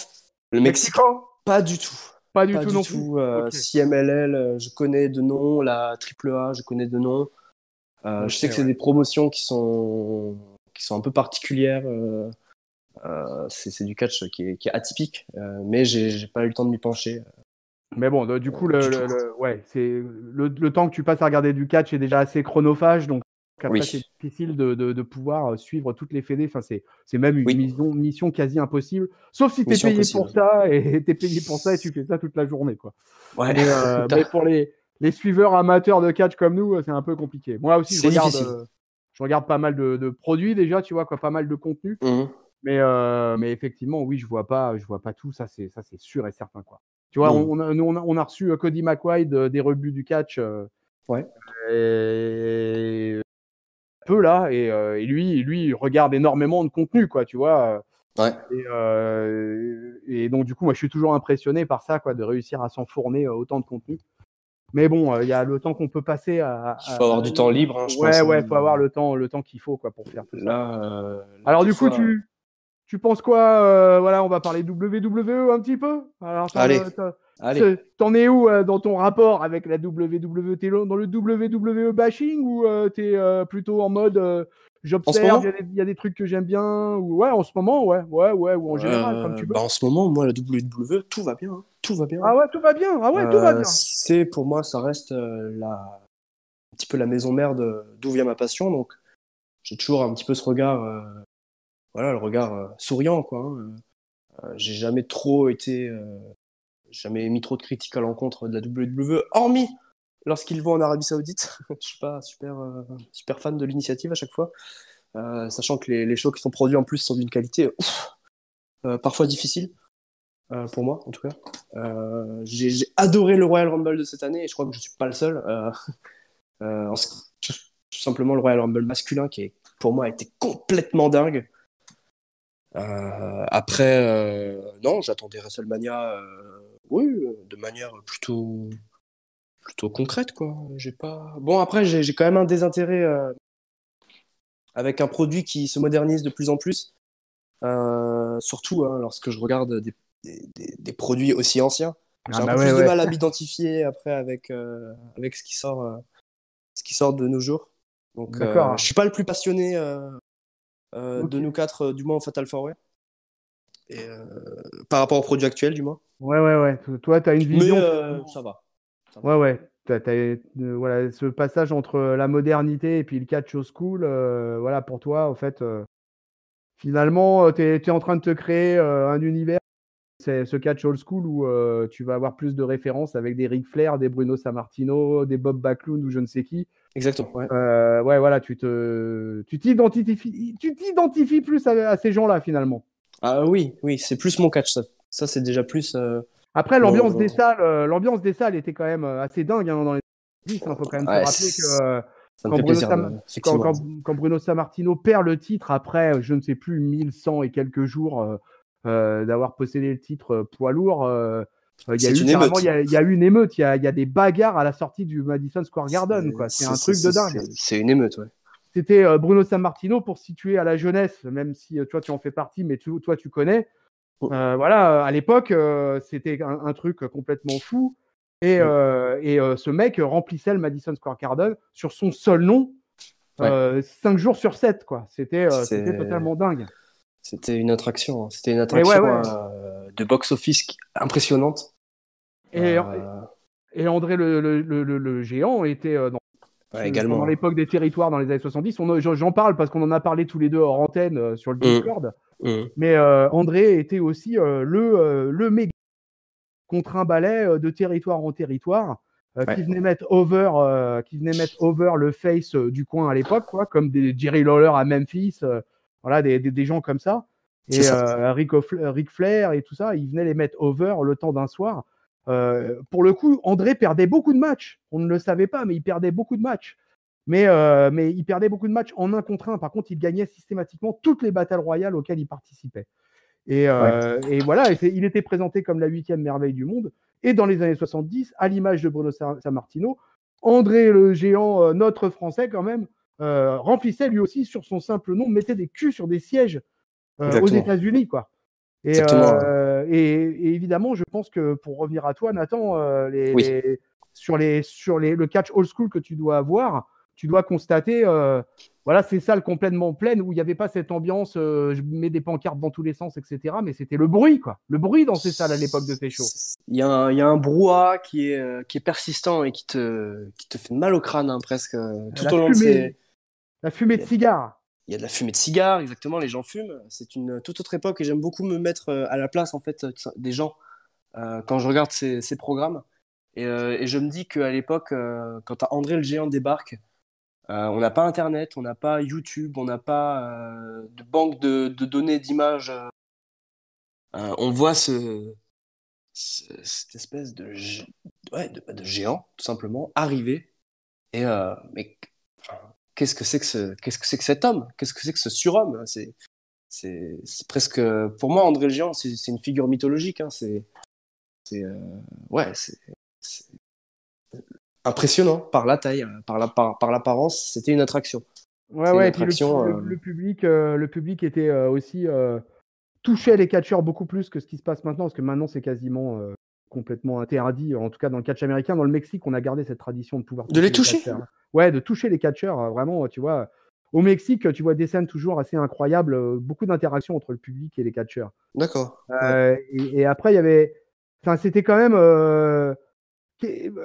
Le Mexique, Mexico? pas du tout. Pas du Pas tout du non plus. tout. Ok. CMLL, je connais de nom. La AAA, je connais de nom. Je Ok, sais que c'est ouais. des promotions qui sont un peu particulières. C'est du catch qui est atypique, mais j'ai pas eu le temps de m'y pencher Mais bon, du coup, du tout. ouais, le temps que tu passes à regarder du catch est déjà assez chronophage, donc après, c'est Oui, difficile de pouvoir suivre toutes les fédés. Enfin, c'est même une oui, mission quasi impossible, sauf si tu es mission payé pour impossible. ça et tu es payé pour ça et tu fais ça toute la journée, quoi. Ouais, Mais pour les suiveurs amateurs de catch comme nous, c'est un peu compliqué. Moi aussi, c'est difficile. je regarde pas mal de produits déjà, tu vois, quoi, pas mal de contenu. Mhm. Mais effectivement, oui, je vois pas tout, ça c'est sûr et certain, quoi. Tu vois, Mhm. on a reçu Cody McWide des rebuts du catch Ouais, et peu là, et lui, il regarde énormément de contenu, quoi, tu vois. ouais. Et donc, du coup, moi, je suis toujours impressionné par ça, quoi, de réussir à s'enfourner autant de contenu. Mais bon, il y a le temps qu'on peut passer Il faut avoir du temps libre, hein, je ouais, pense. Hein. ouais, faut avoir le temps qu'il faut, quoi, pour faire tout ça. Là, Alors, des du coup, fois. tu penses quoi voilà, on va parler WWE un petit peu. Alors, Allez, allez. t'en es où dans ton rapport avec la WWE? T'es dans le WWE bashing ou t'es plutôt en mode En ce j'observe, moment, il y a des trucs que j'aime bien, ou ouais, en ce moment, ouais, ouais, ouais, ou en général, comme tu veux. bah en ce moment, moi, la WWE, tout va bien. Hein. Tout va bien. Ah ouais, tout va bien. Ah ouais, tout va bien. Pour moi, ça reste un petit peu la maison mère d'où vient ma passion. Donc, j'ai toujours un petit peu ce regard, voilà, le regard souriant, quoi. Hein. J'ai jamais mis trop de critiques à l'encontre de la WWE, hormis lorsqu'ils vont en Arabie Saoudite. Je suis pas super fan de l'initiative à chaque fois, sachant que les shows qui sont produits en plus sont d'une qualité parfois difficile, pour moi en tout cas. J'ai adoré le Royal Rumble de cette année et je crois que je suis pas le seul. Tout simplement le Royal Rumble masculin qui pour moi a été complètement dingue. Après, non, j'attendais WrestleMania, oui, de manière plutôt concrète, quoi. J'ai pas. Bon, après, j'ai quand même un désintérêt avec un produit qui se modernise de plus en plus, surtout hein, lorsque je regarde des produits aussi anciens. Ah J'ai un bah peu ouais, plus de ouais. mal à m'identifier après avec ce qui sort de nos jours. Donc, je D'accord. suis pas le plus passionné Ok. de nous quatre, du moins au Fatal 4-Way. Et, par rapport au produit actuel, du moins. Ouais. Toi, tu as une Mais vision. ça va. Ça va. Ouais. Voilà, ce passage entre la modernité et puis le catch old school, voilà, pour toi, en fait, finalement, tu es en train de te créer un univers, c'est ce catch old school où tu vas avoir plus de références avec des Ric Flair, des Bruno Sammartino, des Bob Backlund ou je ne sais qui. Exactement, ouais. Ouais, voilà, tu t'identifies plus à ces gens-là, finalement. Ah oui, oui, c'est plus mon catch, ça. Ça, c'est déjà plus Après, mon... l'ambiance des salles était quand même assez dingue hein, dans les 10. Il faut quand même se Ouais, rappeler que ça me fait plaisir, effectivement. Quand Bruno Sammartino perd le titre après, je ne sais plus, 1100 et quelques jours d'avoir possédé le titre poids lourd, il y a C'est eu une carrément, émeute. il y a eu une émeute, il y a des bagarres à la sortie du Madison Square Garden, quoi. C'est un truc de dingue. C'est une émeute, ouais. C'était Bruno Sammartino pour situer à la jeunesse, même si toi tu en fais partie, mais toi tu connais. Mm, Voilà, à l'époque, c'était un truc complètement fou. mm. Ce mec remplissait le Madison Square Garden sur son seul nom, Ouais, 5 jours sur 7, quoi. C'était c'est... totalement dingue. C'était une attraction, hein. C'était une Et ouais, attraction ouais. de box-office impressionnante. Et, Euh, et André le géant était ouais, pendant également. l'époque des territoires dans les années 70. J'en parle parce qu'on en a parlé tous les deux hors antenne sur le Mm, Discord. mm. Mais André était aussi le méga contre un balai de territoire en territoire Ouais, qui venait mettre over le face du coin à l'époque, quoi, comme des Jerry Lawler à Memphis, voilà, des gens comme ça. c'est Et ça. Ric Flair et tout ça, ils venaient les mettre over le temps d'un soir. Pour le coup, André perdait beaucoup de matchs. On ne le savait pas, mais il perdait beaucoup de matchs. Mais il perdait beaucoup de matchs en un contre un. Par contre, il gagnait systématiquement toutes les batailles royales auxquelles il participait. Ouais. Et voilà, il était présenté comme la 8e merveille du monde. Et dans les années 70, à l'image de Bruno Sammartino, André le géant, notre français quand même, remplissait lui aussi sur son simple nom, mettait des culs sur des sièges aux Exactement. États-Unis, quoi. Exactement. Et évidemment, je pense que pour revenir à toi, Nathan, Oui. le catch old school que tu dois avoir, tu dois constater, voilà, ces salles complètement pleines où il n'y avait pas cette ambiance, je mets des pancartes dans tous les sens, etc. Mais c'était le bruit, quoi. Le bruit dans ces salles à l'époque de ces shows. Il y a un brouhaha qui est persistant et qui te fait mal au crâne, hein, presque tout La au long de fumée, ces. la fumée Il de y a, cigares. il y a de la fumée de cigares, exactement, les gens fument. C'est une toute autre époque et j'aime beaucoup me mettre à la place en fait des gens quand je regarde ces programmes. Et je me dis qu'à l'époque, quand André le Géant débarque, on n'a pas Internet, on n'a pas YouTube, on n'a pas de banque de données d'images. On voit cette espèce ouais, de géant, tout simplement, arriver. Mais enfin, qu'est-ce que c'est que cet homme? Qu'est-ce que c'est que ce surhomme? C'est presque, pour moi, André le Géant, c'est une figure mythologique, hein. C'est, ouais, c'est impressionnant par la taille, par l'apparence. C'était une attraction. C'est une Ouais, et puis attraction. le public était aussi touchait les catcheurs beaucoup plus que ce qui se passe maintenant, parce que maintenant c'est quasiment complètement interdit, en tout cas dans le catch américain. Dans le Mexique, on a gardé cette tradition de pouvoir De toucher les les toucher? catcheurs. Ouais, de toucher les catcheurs, vraiment, tu vois. Au Mexique, tu vois des scènes toujours assez incroyables, beaucoup d'interactions entre le public et les catcheurs. D'accord. Ouais. Et après, il y avait. Enfin, c'était quand même.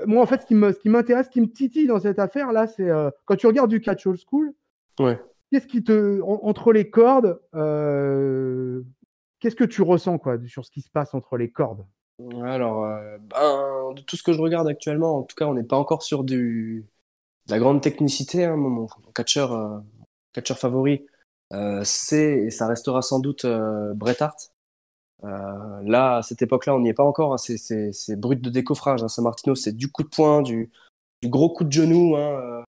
Moi, en fait, ce qui m'intéresse, ce qui me titille dans cette affaire-là, c'est quand tu regardes du catch old school, Ouais. qu'est-ce qui te. Entre les cordes, qu'est-ce que tu ressens quoi, sur ce qui se passe entre les cordes? Alors, ben, de tout ce que je regarde actuellement, en tout cas, on n'est pas encore sur de la grande technicité, hein. Mon catcheur favori, c'est, et ça restera sans doute, Bret Hart. Là, à cette époque-là, on n'y est pas encore, hein. C'est brut de décoffrage, hein. Sammartino, c'est du coup de poing, du gros coup de genou, hein,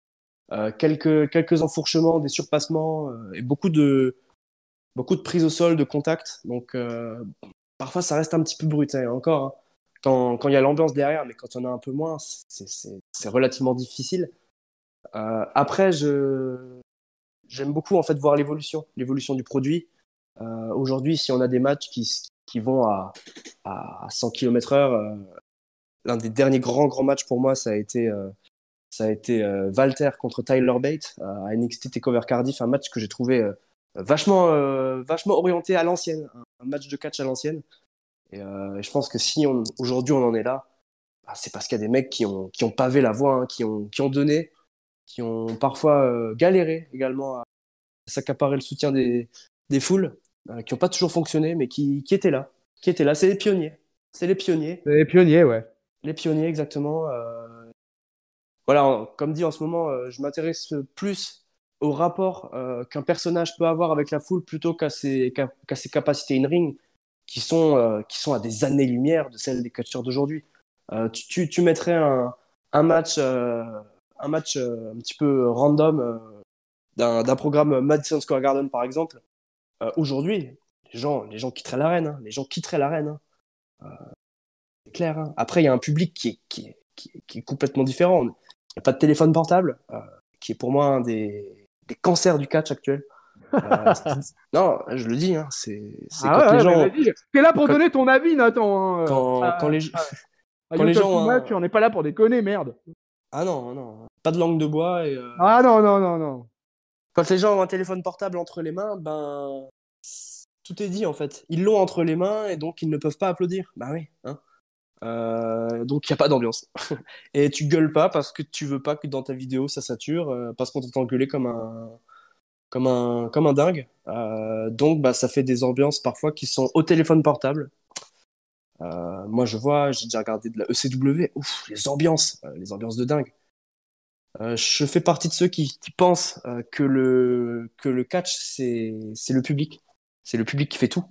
quelques enfourchements, des surpassements, et beaucoup de prises au sol, de contact. Donc, parfois, ça reste un petit peu brut, hein, encore, hein. Quand il y a l'ambiance derrière, mais quand il y en a un peu moins, c'est relativement difficile. Après, j'aime beaucoup en fait voir l'évolution du produit. Aujourd'hui, si on a des matchs qui vont à 100 km/h, l'un des derniers grands matchs pour moi, ça a été Walter contre Tyler Bate à NXT TakeOver Cardiff, un match que j'ai trouvé vachement orienté à l'ancienne, un match de catch à l'ancienne. Et je pense que si aujourd'hui on en est là, bah, c'est parce qu'il y a des mecs qui ont pavé la voie, hein, qui ont donné, qui ont parfois galéré également à s'accaparer le soutien des foules, qui n'ont pas toujours fonctionné, mais qui étaient là. Qui étaient là. C'est les pionniers. C'est les pionniers. C'est les pionniers, ouais. Les pionniers, exactement. Voilà, comme dit en ce moment, je m'intéresse plus au rapport qu'un personnage peut avoir avec la foule plutôt qu'à ses capacités in-ring qui sont à des années-lumière de celles des catcheurs d'aujourd'hui. Tu mettrais un match, un petit peu random d'un programme Madison Square Garden, par exemple. Aujourd'hui, les gens quitteraient l'arène. Hein. Les gens quitteraient l'arène. Hein. C'est clair. Hein. Après, il y a un public qui est complètement différent. Il n'y a pas de téléphone portable, qui est pour moi un des cancers du catch actuel. Non, je le dis, hein, c'est Ah quand les ouais, mais gens. vas-y. T'es là pour Quand, donner ton avis, Nathan. Hein. quand les, À quand les YouTube gens. Too Much, on n'est pas là pour déconner, merde. Ah non, non, pas de langue de bois. Ah non, non, non, non. Quand les gens ont un téléphone portable entre les mains, ben. Tout est dit en fait. Ils l'ont entre les mains et donc ils ne peuvent pas applaudir. Bah oui. Hein. Donc il n'y a pas d'ambiance. Et tu gueules pas parce que tu veux pas que dans ta vidéo ça sature, parce qu'on t'entend gueuler comme un dingue. Donc bah, ça fait des ambiances parfois qui sont au téléphone portable. Moi j'ai déjà regardé de la ECW, ouf, les ambiances de dingue. Je fais partie de ceux qui pensent que le catch c'est le public. C'est le public qui fait tout.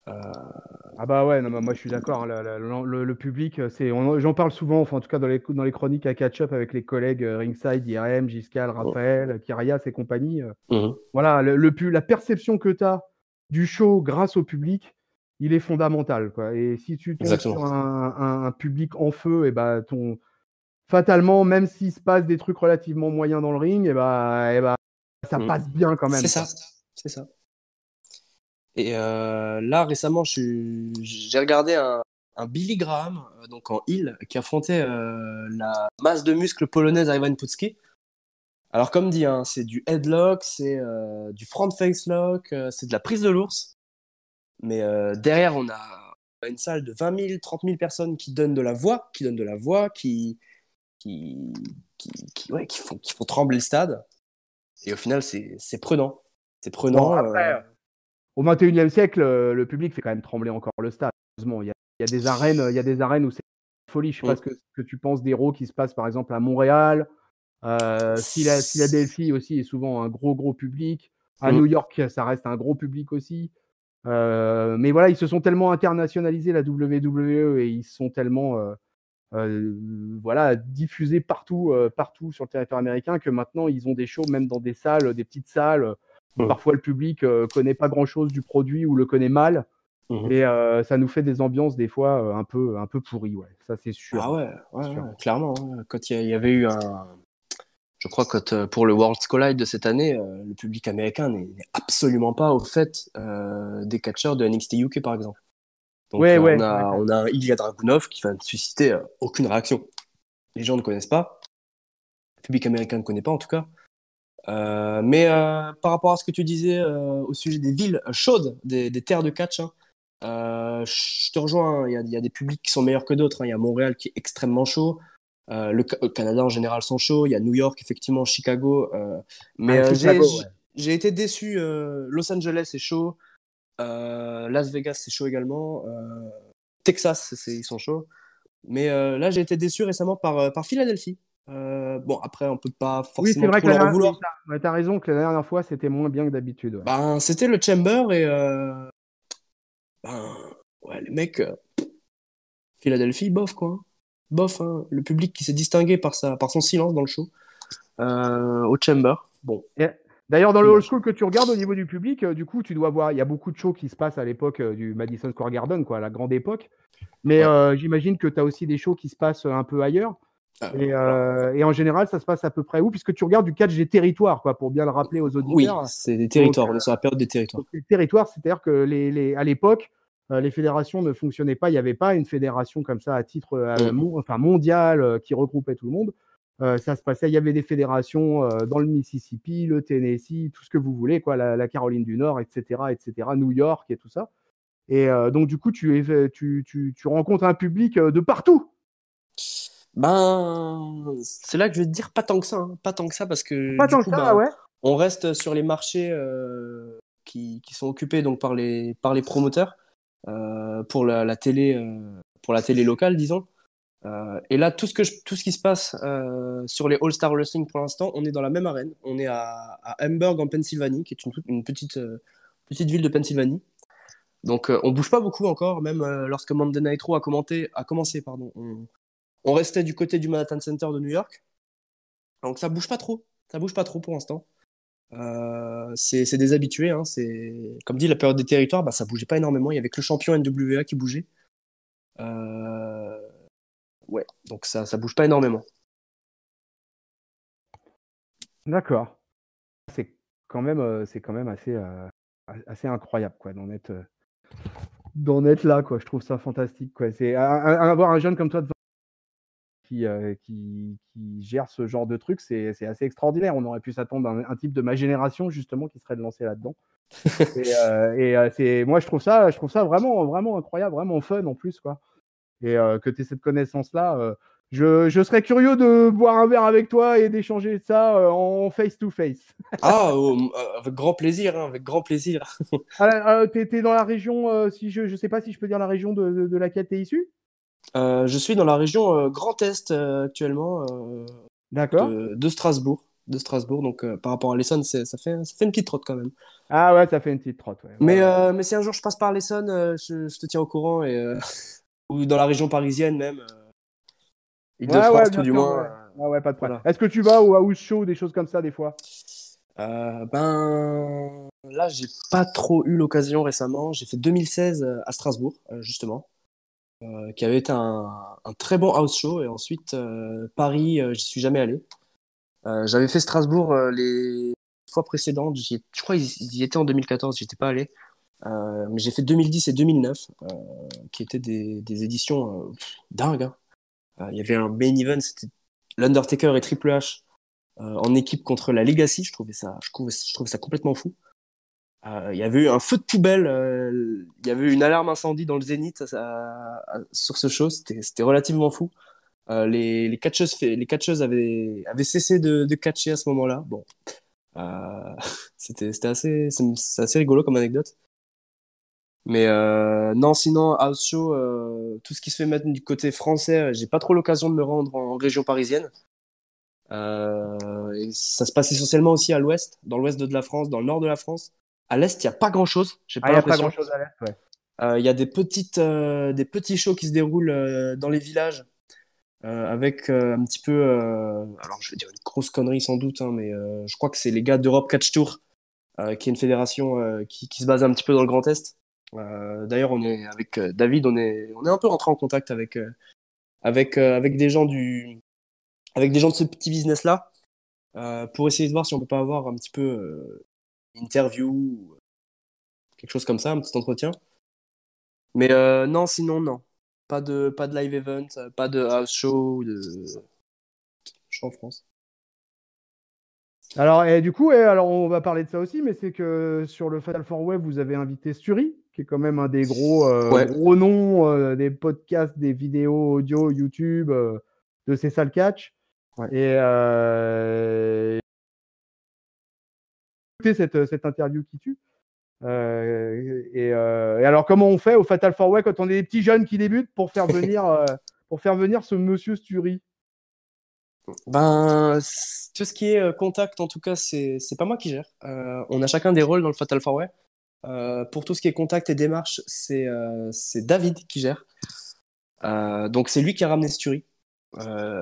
Ah bah ouais, non, moi je suis d'accord. Hein, le public, j'en parle souvent, enfin en tout cas dans les chroniques à catch-up avec les collègues Ringside, IRM, Giscal, Raphaël, Kyrias et compagnie. Mhm. Voilà, la perception que tu as du show grâce au public, il est fondamental, quoi. Et si tu tombes Exactement. sur un public en feu, et bah fatalement, même s'il se passe des trucs relativement moyens dans le ring, et bah ça Mhm. passe bien quand même. C'est ça. Quoi. C'est ça. Et là, récemment, j'ai regardé un Billy Graham, donc en heel, qui affrontait la masse de muscles polonaise Ivan Putski. Alors, comme dit, hein, c'est du headlock, c'est du front face lock, c'est de la prise de l'ours. Mais derrière, on a une salle de 20 000, 30 000 personnes qui donnent de la voix, qui, ouais, qui font trembler le stade. Et au final, c'est prenant. C'est Bon, prenant. après, au XXIe siècle, le public fait quand même trembler encore le stade. Heureusement, il y a des arènes où c'est folie. Je sais pas ce que tu penses des Raw qui se passe par exemple à Montréal. Philadelphie aussi est souvent un gros public. À New York, ça reste un gros public aussi. Mais voilà, ils se sont tellement internationalisés, la WWE, et ils sont tellement voilà, diffusés partout sur le territoire américain que maintenant, ils ont des shows même dans des salles, des petites salles, où parfois le public connaît pas grand-chose du produit ou le connaît mal. Et ça nous fait des ambiances des fois un peu pourries, ouais. Ça, c'est sûr. Ah ouais, Sûr. clairement. Hein. Quand il y avait eu je crois que pour le World's Collide de cette année, le public américain n'est absolument pas au fait des catcheurs de NXT UK, par exemple. Donc on a un Ilya Dragunov qui va ne susciter aucune réaction. Les gens ne connaissent pas. Le public américain ne connaît pas, en tout cas. Mais par rapport à ce que tu disais au sujet des villes chaudes, des terres de catch, hein, je te rejoins. Hein. Il y a des publics qui sont meilleurs que d'autres. Hein. Il y a Montréal qui est extrêmement chaud. Le Canada en général sont chauds. Il y a New York, effectivement, Chicago. Mais Chicago, ouais. j'ai été déçu. Los Angeles est chaud. Las Vegas, c'est chaud également. Texas, ils sont chauds. Mais là, j'ai été déçu récemment par Philadelphie. Bon, après, on peut pas Oui, c'est forcément vrai que trop leur en vouloir. t'as raison que la dernière fois, c'était moins bien que d'habitude. Ouais. Ben, c'était le Chamber et ben, ouais, les mecs, Philadelphie, bof quoi. Hein. Bof, hein. Le public qui s'est distingué par son silence dans le show au Chamber. Bon, Et, d'ailleurs, dans le old dommage. school que tu regardes au niveau du public, du coup, tu dois voir, il y a beaucoup de shows qui se passent à l'époque du Madison Square Garden, quoi, à la grande époque. Mais Ouais. j'imagine que tu as aussi des shows qui se passent un peu ailleurs. Alors, Et en général, ça se passe à peu près où? Puisque tu regardes du catch des territoires, quoi, pour bien le rappeler aux oui, auditeurs. c'est des Donc, territoires. On est sur la période des territoires. les territoires, c'est-à-dire que à l'époque, les fédérations ne fonctionnaient pas. Il n'y avait pas une fédération comme ça à titre mondial qui regroupait tout le monde. Ça se passait, il y avait des fédérations dans le Mississippi, le Tennessee, tout ce que vous voulez, quoi, la Caroline du Nord, etc., New York et tout ça. Et donc, du coup, tu rencontres un public de partout. Ben, c'est là que je vais te dire pas tant que ça, hein. Pas tant que ça, parce que Pas du tant que coup, ça, ah ben, ouais. on reste sur les marchés qui sont occupés donc par les promoteurs pour pour la télé locale, disons. Et là, tout ce qui se passe sur les All-Star Wrestling pour l'instant, on est dans la même arène. On est à Hamburg en Pennsylvanie, qui est une petite ville de Pennsylvanie. Donc on bouge pas beaucoup encore, même lorsque Monday Night Raw a commencé, pardon. On restait du côté du Manhattan Center de New York. Donc ça bouge pas trop pour l'instant. C'est des habitués, hein. C'est comme dit la période des territoires, bah, ça bougeait pas énormément. Il y avait que le champion NWA qui bougeait. Euh, Ouais, donc ça bouge pas énormément. D'accord. C'est quand même assez incroyable, quoi, d'en être là, quoi. Je trouve ça fantastique, quoi. C'est avoir un jeune comme toi qui gère ce genre de truc, c'est assez extraordinaire. On aurait pu s'attendre à un type de ma génération, justement, qui serait de lancer là-dedans. Moi, je trouve ça vraiment, vraiment incroyable, vraiment fun en plus, quoi. Et que tu aies cette connaissance-là. Je serais curieux de boire un verre avec toi et d'échanger ça en face-to-face. Ah, avec grand plaisir, hein, avec grand plaisir. T'es dans la région, si je sais pas si je peux dire la région de laquelle tu es issu. Je suis dans la région Grand Est actuellement, D'accord. de Strasbourg. De Strasbourg, donc par rapport à l'Essonne, ça fait une petite trotte quand même. Ah ouais, ça fait une petite trotte. Ouais, ouais, ouais. Mais si un jour je passe par l'Essonne, je te tiens au courant, ou dans la région parisienne même, Ouais, ouais, Île-de-France tout bien du sûr. moins. Ouais, ouais, ouais, pas de problème. Voilà. Est-ce que tu vas au house show, des choses comme ça, des fois? Ben là, j'ai pas trop eu l'occasion récemment. J'ai fait 2016 à Strasbourg, justement, qui avait été un très bon house show. Et ensuite, Paris, j'y suis jamais allé. J'avais fait Strasbourg les fois précédentes. Je crois qu'ils y étaient en 2014, j'y étais pas allé. Mais j'ai fait 2010 et 2009, qui étaient des éditions dingues, hein. Il y avait un main event, c'était l'Undertaker et Triple H en équipe contre la Legacy. Je trouvais ça complètement fou. Il y avait eu un feu de poubelle, il y avait eu une alarme incendie dans le Zénith sur ce show, c'était relativement fou. Les catcheuses avaient cessé de catcher à ce moment-là. Bon, euh, c'est assez rigolo comme anecdote. Mais non, sinon, house show, tout ce qui se fait maintenant du côté français, j'ai pas trop l'occasion de me rendre en région parisienne. Et ça se passe essentiellement aussi à l'ouest, dans l'ouest de la France, dans le nord de la France. À l'est, il n'y a pas grand-chose, j'ai Ah, pas il n'y a pas l'impression. grand-chose à l'est, ouais. Il y a des petits shows qui se déroulent dans les villages avec un petit peu. Alors, je vais dire une grosse connerie sans doute, hein, mais je crois que c'est les gars d'Europe Catch Tour, qui est une fédération qui se base un petit peu dans le Grand Est. D'ailleurs, on est avec David, on est un peu rentré en contact avec des gens de ce petit business-là pour essayer de voir si on peut pas avoir un petit peu une interview, quelque chose comme ça, un petit entretien. Mais non, sinon, non. Pas de live event, pas de house show, de show en France. Alors, et du coup, alors on va parler de ça aussi, mais c'est que sur le Fatal 4 Web, vous avez invité Sturi, qui est quand même un des Ouais, gros noms des podcasts, des vidéos audio, YouTube, de ces salles catch. ouais. Et écoutez cette interview qui tue. Et alors, comment on fait au Fatal 4 Way quand on est des petits jeunes qui débutent pour faire venir ce monsieur Sturi? Ben, tout ce qui est contact, en tout cas, c'est pas moi qui gère. On a chacun des rôles dans le Fatal 4-Way. Pour tout ce qui est contact et démarche, c'est David qui gère. Donc c'est lui qui a ramené Sturi.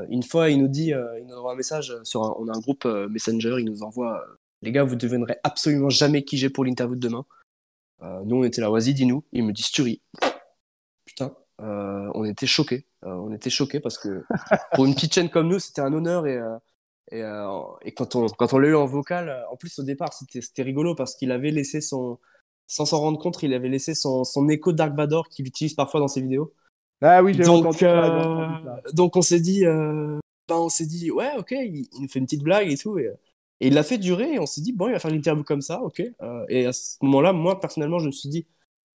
Une fois, il nous envoie un message on a un groupe Messenger, il nous envoie les gars, vous ne devinerez absolument jamais qui j'ai pour l'interview de demain. Nous, on était là, vas-y, dis-nous. Il me dit Sturi. Putain, on était choqués parce que pour une petite chaîne comme nous, c'était un honneur et quand on l'a eu en vocal, en plus au départ, c'était rigolo parce qu'il avait laissé sans s'en rendre compte, il avait laissé son écho Dark Vador qu'il utilise parfois dans ses vidéos. Ah oui, j'ai Donc, entendu ça, j'ai entendu ça. donc on s'est dit, on s'est dit, ouais, ok, il nous fait une petite blague et tout. Et il l'a fait durer et on s'est dit, bon, il va faire l'interview comme ça, ok. Et à ce moment-là, moi, personnellement, je me suis dit,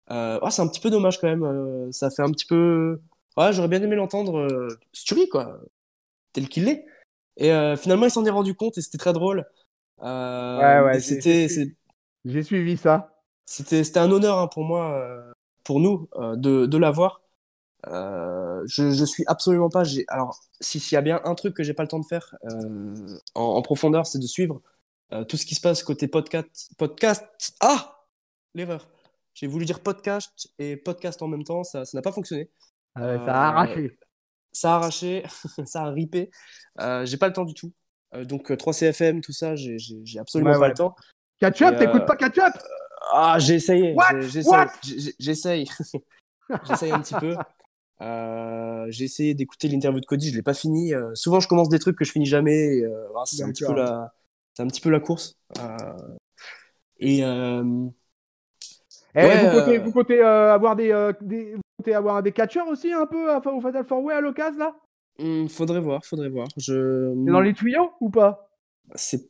c'est un petit peu dommage quand même. Ça fait un petit peu. Ouais, j'aurais bien aimé l'entendre Sturi, quoi, tel qu'il est. Et finalement, il s'en est rendu compte et c'était très drôle. Mais Ouais, j'ai suivi ça. c'était un honneur hein, pour moi, pour nous, de l'avoir. Je suis absolument pas. Alors, s'il y a bien un truc que j'ai pas le temps de faire en profondeur, c'est de suivre tout ce qui se passe côté podcast. Ah, l'erreur. J'ai voulu dire podcast et podcast en même temps, ça n'a pas fonctionné. Ça a Euh, arraché. Ça a arraché, ça a ripé. J'ai pas le temps du tout. Donc 3CFM, tout ça, j'ai absolument pas Ouais. le temps. Catch Et up, t'écoutes pas catch up? j'ai essayé, What? j'essaye, j'essaye un petit peu. J'ai essayé d'écouter l'interview de Cody, je l'ai pas fini. Souvent, je commence des trucs que je finis jamais. C'est D'accord. c'est un petit peu la course. Et Eh, ouais, vous comptez vous comptez avoir des catcheurs aussi un peu au Fatal 4-Way à l'occasion là? faudrait voir, faudrait voir. C'est dans les tuyaux ou pas? C'est,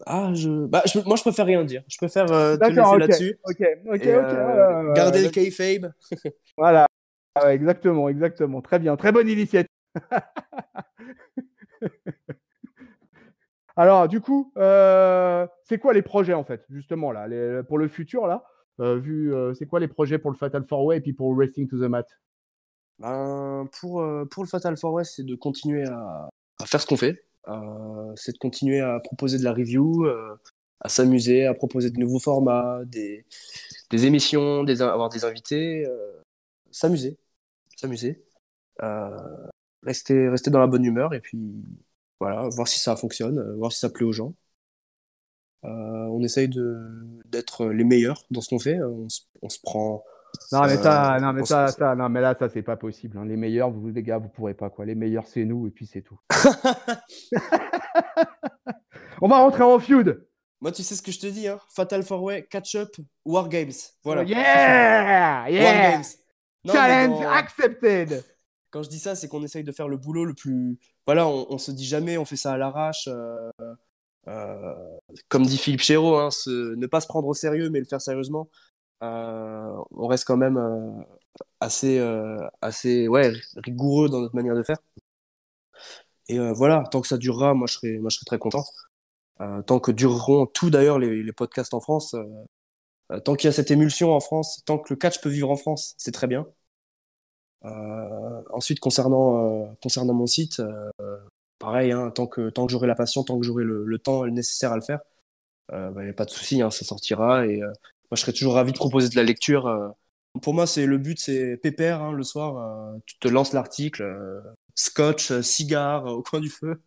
moi, je préfère rien dire. Je préfère te D'accord, laisser ok, là-dessus ok, ok, et ok. garder le kayfabe. Voilà, ouais, exactement, exactement. Très bien, très bonne initiative. Alors, du coup, c'est quoi les projets en fait, justement là, pour le futur là, c'est quoi les projets pour le Fatal 4-Way et puis pour Racing to the Mat? Pour le Fatal 4-West, c'est de continuer à faire ce qu'on fait. C'est de continuer à proposer de la review, à s'amuser, à proposer de nouveaux formats, des émissions, avoir des invités, s'amuser, s'amuser, euh, rester dans la bonne humeur et puis voilà, voir si ça fonctionne, voir si ça plaît aux gens. On essaye d'être les meilleurs dans ce qu'on fait. On se prend. Non, mais euh, ça, non, mais on se- ça, non, mais là, ça, c'est pas possible, hein. Les meilleurs, les gars, vous pourrez pas, quoi. Les meilleurs, c'est nous, et puis c'est tout. On va rentrer en feud. Moi, tu sais ce que je te dis, hein? Fatal 4-Way, Catch Up, War Games. Voilà. Yeah! War Yeah! Games. Non, mais Challenge accepted! quand je dis ça, c'est qu'on essaye de faire le boulot le plus. Voilà, on se dit jamais, on fait ça à l'arrache. Euh, Comme dit Philippe Chéreau, hein, ne pas se prendre au sérieux, mais le faire sérieusement. On reste quand même assez rigoureux dans notre manière de faire. Et voilà, tant que ça durera, moi, je serai très content. Tant que dureront tout d'ailleurs les podcasts en France, tant qu'il y a cette émulsion en France, tant que le catch peut vivre en France, c'est très bien. Ensuite, concernant mon site, pareil, hein, tant que j'aurai la passion, tant que j'aurai le temps nécessaire à le faire, il n'y a pas de souci, hein, ça sortira. Et moi, je serai toujours ravi de proposer de la lecture. Pour moi, le but, c'est pépère, hein, le soir, tu te lances l'article, scotch, cigare au coin du feu.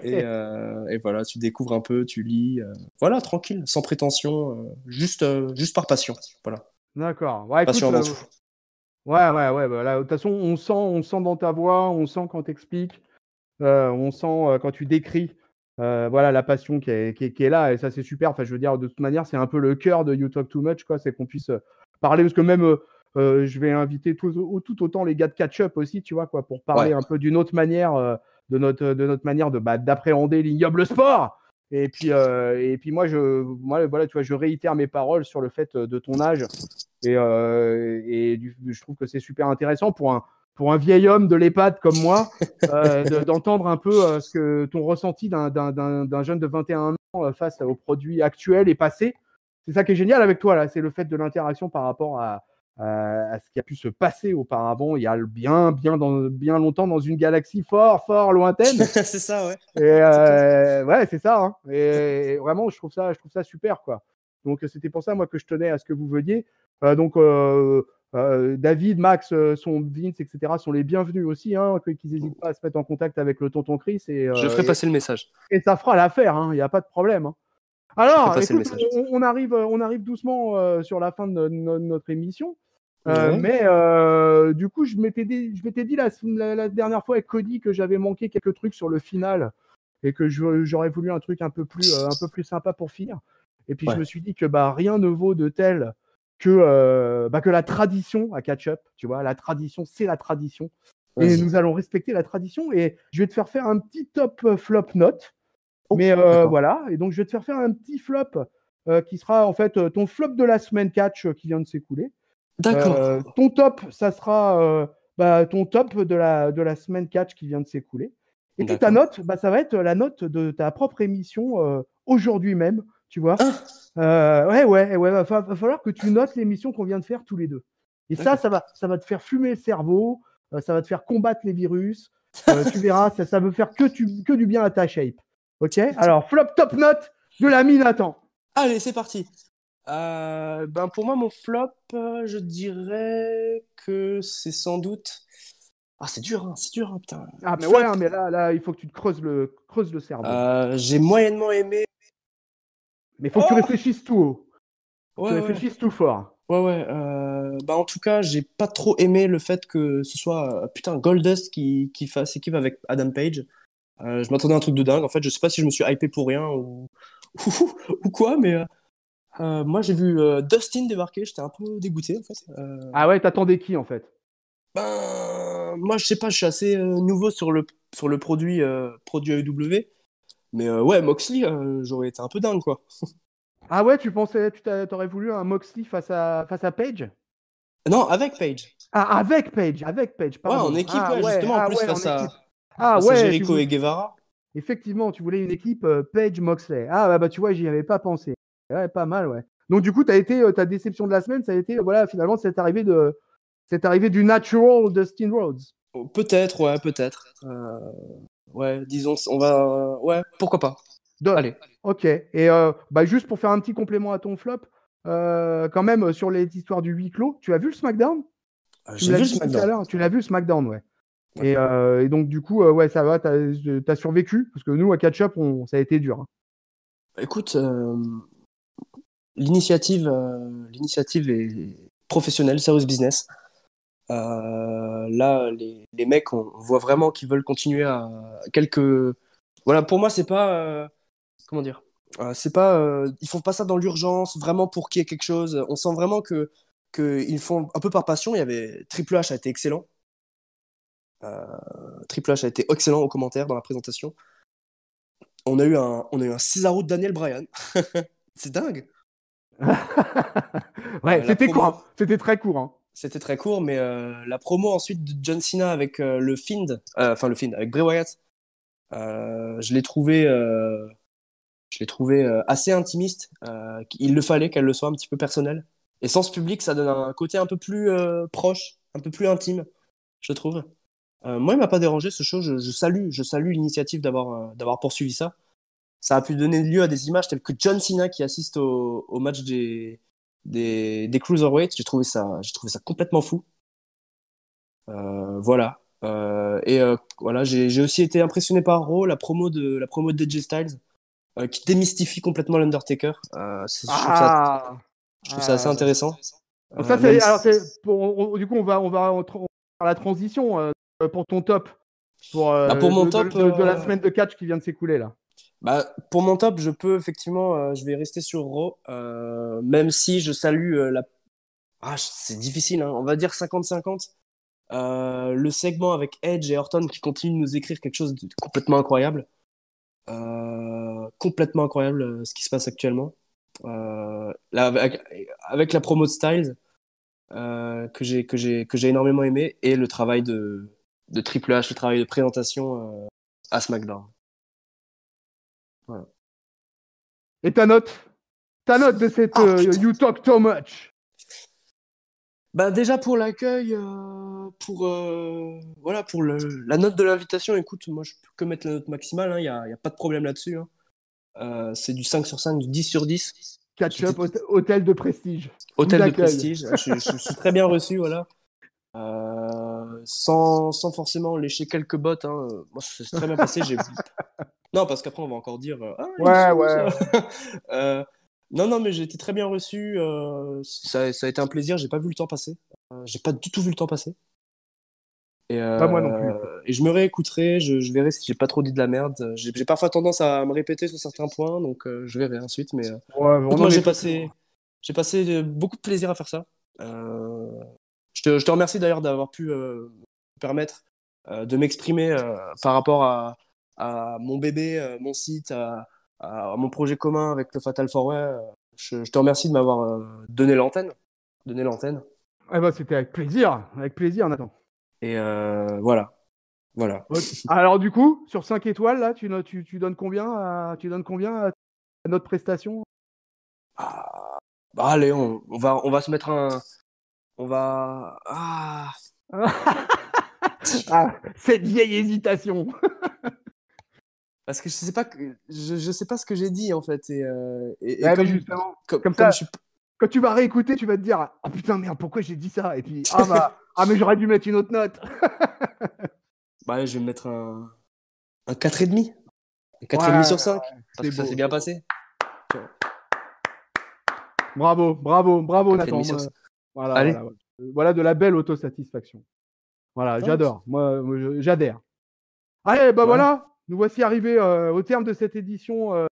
Et voilà, tu découvres un peu, tu lis. Voilà, tranquille, sans prétention, juste par passion. Voilà, D'accord. Ouais, écoute, passion avant tout. ouais. Bah, là, de toute façon, on sent dans ta voix, on sent quand t'expliques, on sent quand tu décris, voilà, la passion qui est là, et ça, c'est super. Enfin, je veux dire, de toute manière, c'est un peu le cœur de You Talk Too Much, quoi. C'est qu'on puisse parler, parce que même, je vais inviter tout autant les gars de Catch Up aussi, tu vois, quoi, pour parler Ouais, un peu d'une autre manière, de notre manière d'appréhender l'ignoble sport. Et puis moi, voilà, tu vois, je réitère mes paroles sur le fait de ton âge. Je trouve que c'est super intéressant pour un vieil homme de l'EHPAD comme moi, d'entendre un peu ce que ton ressenti d'un jeune de 21 ans face aux produits actuels et passés. C'est ça qui est génial avec toi, là, c'est le fait de l'interaction par rapport à ce qui a pu se passer auparavant, il y a bien longtemps, dans une galaxie fort lointaine. c'est ça, ouais. Ouais, c'est ça, hein. Et vraiment, je trouve ça super, quoi. Donc, c'était pour ça, moi, que je tenais à ce que vous veniez. David, Max, Vince, etc. sont les bienvenus aussi, hein, qu'ils n'hésitent pas à se mettre en contact avec le tonton Chris. Je ferai passer le message. Et ça fera l'affaire, hein, il n'y a pas de problème, hein. Je ferai Alors, passer le écoute, message. on arrive doucement sur la fin de notre émission. Ouais. Mais du coup, je m'étais dit la dernière fois avec Cody que j'avais manqué quelques trucs sur le final et que j'aurais voulu un truc un peu plus sympa pour finir. Et puis, Ouais. je me suis dit que rien ne vaut de tel que la tradition à Catch Up. Tu vois, la tradition, c'est la tradition. Et Vas-y. nous allons respecter la tradition. Et je vais te faire un petit top flop note. Oh, Mais d'accord. voilà. Et donc, je vais te faire un petit flop qui sera en fait ton flop de la semaine catch qui vient de s'écouler. D'accord. Ton top, ça sera ton top de la semaine catch qui vient de s'écouler. Et puis ta D'accord. note, ça va être la note de ta propre émission aujourd'hui même, tu vois. Ah, Ouais, va falloir que tu notes l'émission qu'on vient de faire tous les deux. Et ça, d'accord. ça va te faire fumer le cerveau, ça va te faire combattre les virus. Tu verras, ça veut faire que du bien à ta shape. Ok? Alors, flop top note de l'ami Nathan. Allez, c'est parti. Ben pour moi, mon flop, je dirais que c'est sans doute. Ah, c'est dur, hein, putain. Ah, mais ouais, Flop. hein, mais là, il faut que tu te creuses le cerveau. J'ai moyennement aimé. Mais il faut que tu Oh! réfléchisses tout haut. Faut que tu Ouais, ouais. réfléchisses tout fort. Ouais, ouais. Bah, en tout cas, j'ai pas trop aimé le fait que ce soit putain Goldust qui fasse équipe avec Adam Page. Je m'attendais à un truc de dingue. En fait, je sais pas si je me suis hypé pour rien ou, ou quoi, mais moi j'ai vu Dustin débarquer. J'étais un peu dégoûté en fait. Ah ouais, t'attendais qui en fait? Ben, moi je sais pas, je suis assez nouveau sur le produit AEW. Mais ouais, Moxley, j'aurais été un peu dingue quoi. Ah ouais, t'aurais voulu un Moxley face à Page? Non, avec Page. Ah, avec Page, Ouais, en pardon. équipe, ouais, justement, en plus En équipe. Ah face à ouais, Jericho et Guevara. effectivement, tu voulais une équipe Page-Moxley. Ah bah tu vois, j'y avais pas pensé. Ouais, pas mal, ouais. Donc du coup, ta déception de la semaine, ça a été, voilà, finalement, cette arrivée du natural Dustin Rhodes. Oh, peut-être, ouais, peut-être. Ouais, disons, on va. Ouais, pourquoi pas. De- Allez. Ok. Et juste pour faire un petit complément à ton flop, quand même, sur les histoires du huis clos, tu as vu le SmackDown? Tu me J'ai l'as vu le dit tout à SmackDown. l'heure, tu l'as vu le SmackDown, ouais. Ouais. Et donc, du coup, ouais, ça va, t'as survécu, parce que nous, à Catch-Up, ça a été dur, hein. Écoute, l'initiative est professionnelle, serious business. Là, les mecs, on voit vraiment qu'ils veulent continuer à quelques. Voilà, pour moi, c'est pas. Comment dire? C'est pas. Ils font pas ça dans l'urgence, vraiment pour qu'il y ait quelque chose. On sent vraiment que ils font un peu par passion. Il y avait Triple H a été excellent. Triple H a été excellent aux commentaires dans la présentation. On a eu un Cesaro de Daniel Bryan. C'est dingue. Ouais, La c'était court, promo, hein. C'était très court, hein. c'était très court, mais la promo ensuite de John Cena avec le Fiend, enfin le Fiend, avec Bray Wyatt, je l'ai trouvé, assez intimiste. Il le fallait qu'elle le soit un petit peu personnelle. Et sans ce public, ça donne un côté un peu plus proche, un peu plus intime, je trouve. Moi, il m'a pas dérangé ce show. Je salue l'initiative d'avoir poursuivi ça. Ça a pu donner lieu à des images telles que John Cena qui assiste au match des Cruiserweights. J'ai trouvé ça complètement fou. Voilà. Et voilà, j'ai aussi été impressionné par Raw, la promo de AJ Styles, qui démystifie complètement l'Undertaker. Ah, Je trouve ça assez ah. intéressant. Donc ça, Même alors, si- du coup, on va faire la transition pour ton top, Bah, pour mon top, de la semaine de catch qui vient de s'écouler, là. je peux effectivement, je vais rester sur Raw, même si je salue c'est difficile, hein, on va dire 50-50. Le segment avec Edge et Orton qui continuent de nous écrire quelque chose de complètement incroyable. Complètement incroyable ce qui se passe actuellement. Là, avec la promo de Styles, que j'ai énormément aimé, et le travail de Triple H, le travail de présentation à SmackDown. Voilà. Et ta note de cette Ah putain! You Talk Too Much. Bah déjà pour l'accueil, voilà, pour la note de l'invitation, écoute, moi je peux que mettre la note maximale, il y a pas de problème là-dessus, hein. C'est du 5 sur 5, du 10 sur 10. J'étais Catch-up, hôtel de prestige. Vous hôtel de accueille. prestige, je suis très bien reçu, voilà. Sans forcément lécher quelques bottes, hein. Moi, ça s'est très bien passé. Non, parce qu'après, on va encore dire ah, ils Ouais, sont ouais. ça. Euh, non, non, mais j'ai été très bien reçu. Ça a été un plaisir. J'ai pas vu le temps passer. J'ai pas du tout vu le temps passer. Et, Bah, moi non plus. et je me réécouterai. Je verrai si j'ai pas trop dit de la merde. J'ai parfois tendance à me répéter sur certains points, donc je verrai ensuite. Mais Ouais, écoute, on moi, en j'ai est tous. passé beaucoup de plaisir à faire ça. Je te remercie d'ailleurs d'avoir pu me permettre de m'exprimer par rapport à mon bébé, mon site, à mon projet commun avec le Fatal 4-Way. Je te remercie de m'avoir donné l'antenne. Eh ben, c'était avec plaisir, Nathan. Et voilà. Ok. Alors du coup, sur 5 étoiles, là, tu donnes combien à notre prestation? Ah, bah allez, on va se mettre un. On va. Ah, cette vieille hésitation. Parce que je sais pas ce que j'ai dit en fait. Et Ouais, mais comme, justement, comme, comme comme ça, je suis. quand tu vas réécouter, tu vas te dire ah putain merde, pourquoi j'ai dit ça? Et puis mais j'aurais dû mettre une autre note. Bah allez, je vais me mettre un 4,5. Un 4,5 Ouais, sur 5. Parce c'est que ça beau, s'est bien c'est beau. passé. Bravo, 4,5 Nathan. sur 5. Voilà, Allez. voilà, voilà. Voilà de la belle autosatisfaction. Voilà, Ah, j'adore. J'adhère. Allez, bah voilà. voilà, nous voici arrivés au terme de cette édition,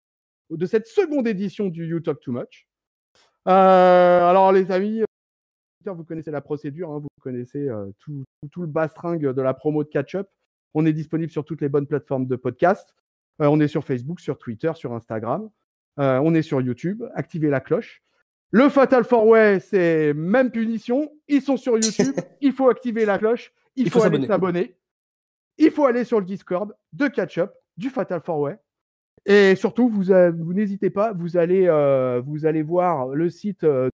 de cette seconde édition du You Talk Too Much. Alors, les amis, vous connaissez la procédure, hein, vous connaissez tout le bastringue de la promo de Catch-Up. On est disponible sur toutes les bonnes plateformes de podcast. On est sur Facebook, sur Twitter, sur Instagram. On est sur YouTube. Activez la cloche. Le Fatal 4-Way, c'est même punition. Ils sont sur YouTube. Il faut activer la cloche. Il faut aller s'abonner. Il faut aller sur le Discord de Catch-Up, du Fatal 4-Way. Et surtout, vous n'hésitez pas, vous allez voir le site de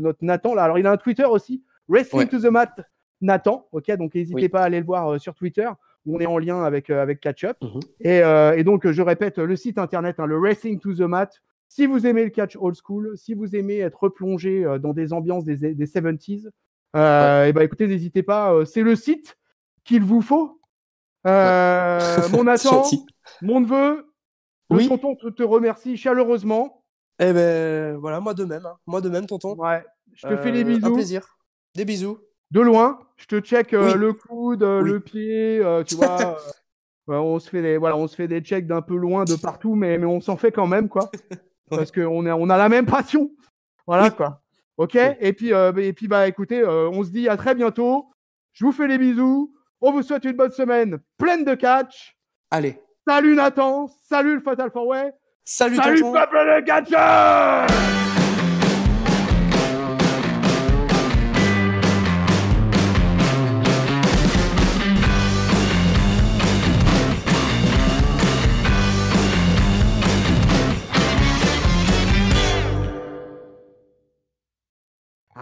notre Nathan. Là. Alors, il a un Twitter aussi, Wrestling to the Mat Nathan. Ok, donc n'hésitez pas à aller le voir sur Twitter, où on est en lien avec Catch-Up. Et donc, je répète, le site internet, le Wrestling to the Mat. Si vous aimez le catch old school, si vous aimez être replongé dans des ambiances des 70s, et ben écoutez, n'hésitez pas. C'est le site qu'il vous faut. Mon Nathan, mon neveu, le tonton te remercie chaleureusement. Eh ben voilà, moi de même, tonton. Ouais, je te fais des bisous. Un plaisir. Des bisous. De loin, je te check le coude, le pied, tu vois. On se fait des checks d'un peu loin, de partout, mais on s'en fait quand même, quoi. Parce qu'on a la même passion. Voilà, quoi. Ok. Et puis, bah, écoutez, on se dit à très bientôt. Je vous fais les bisous. On vous souhaite une bonne semaine pleine de catch. Allez. Salut Nathan. Salut le Fatal 4-Way. Salut tonton. Peuple de catcheur.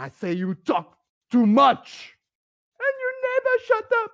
I say you talk too much and you never shut up.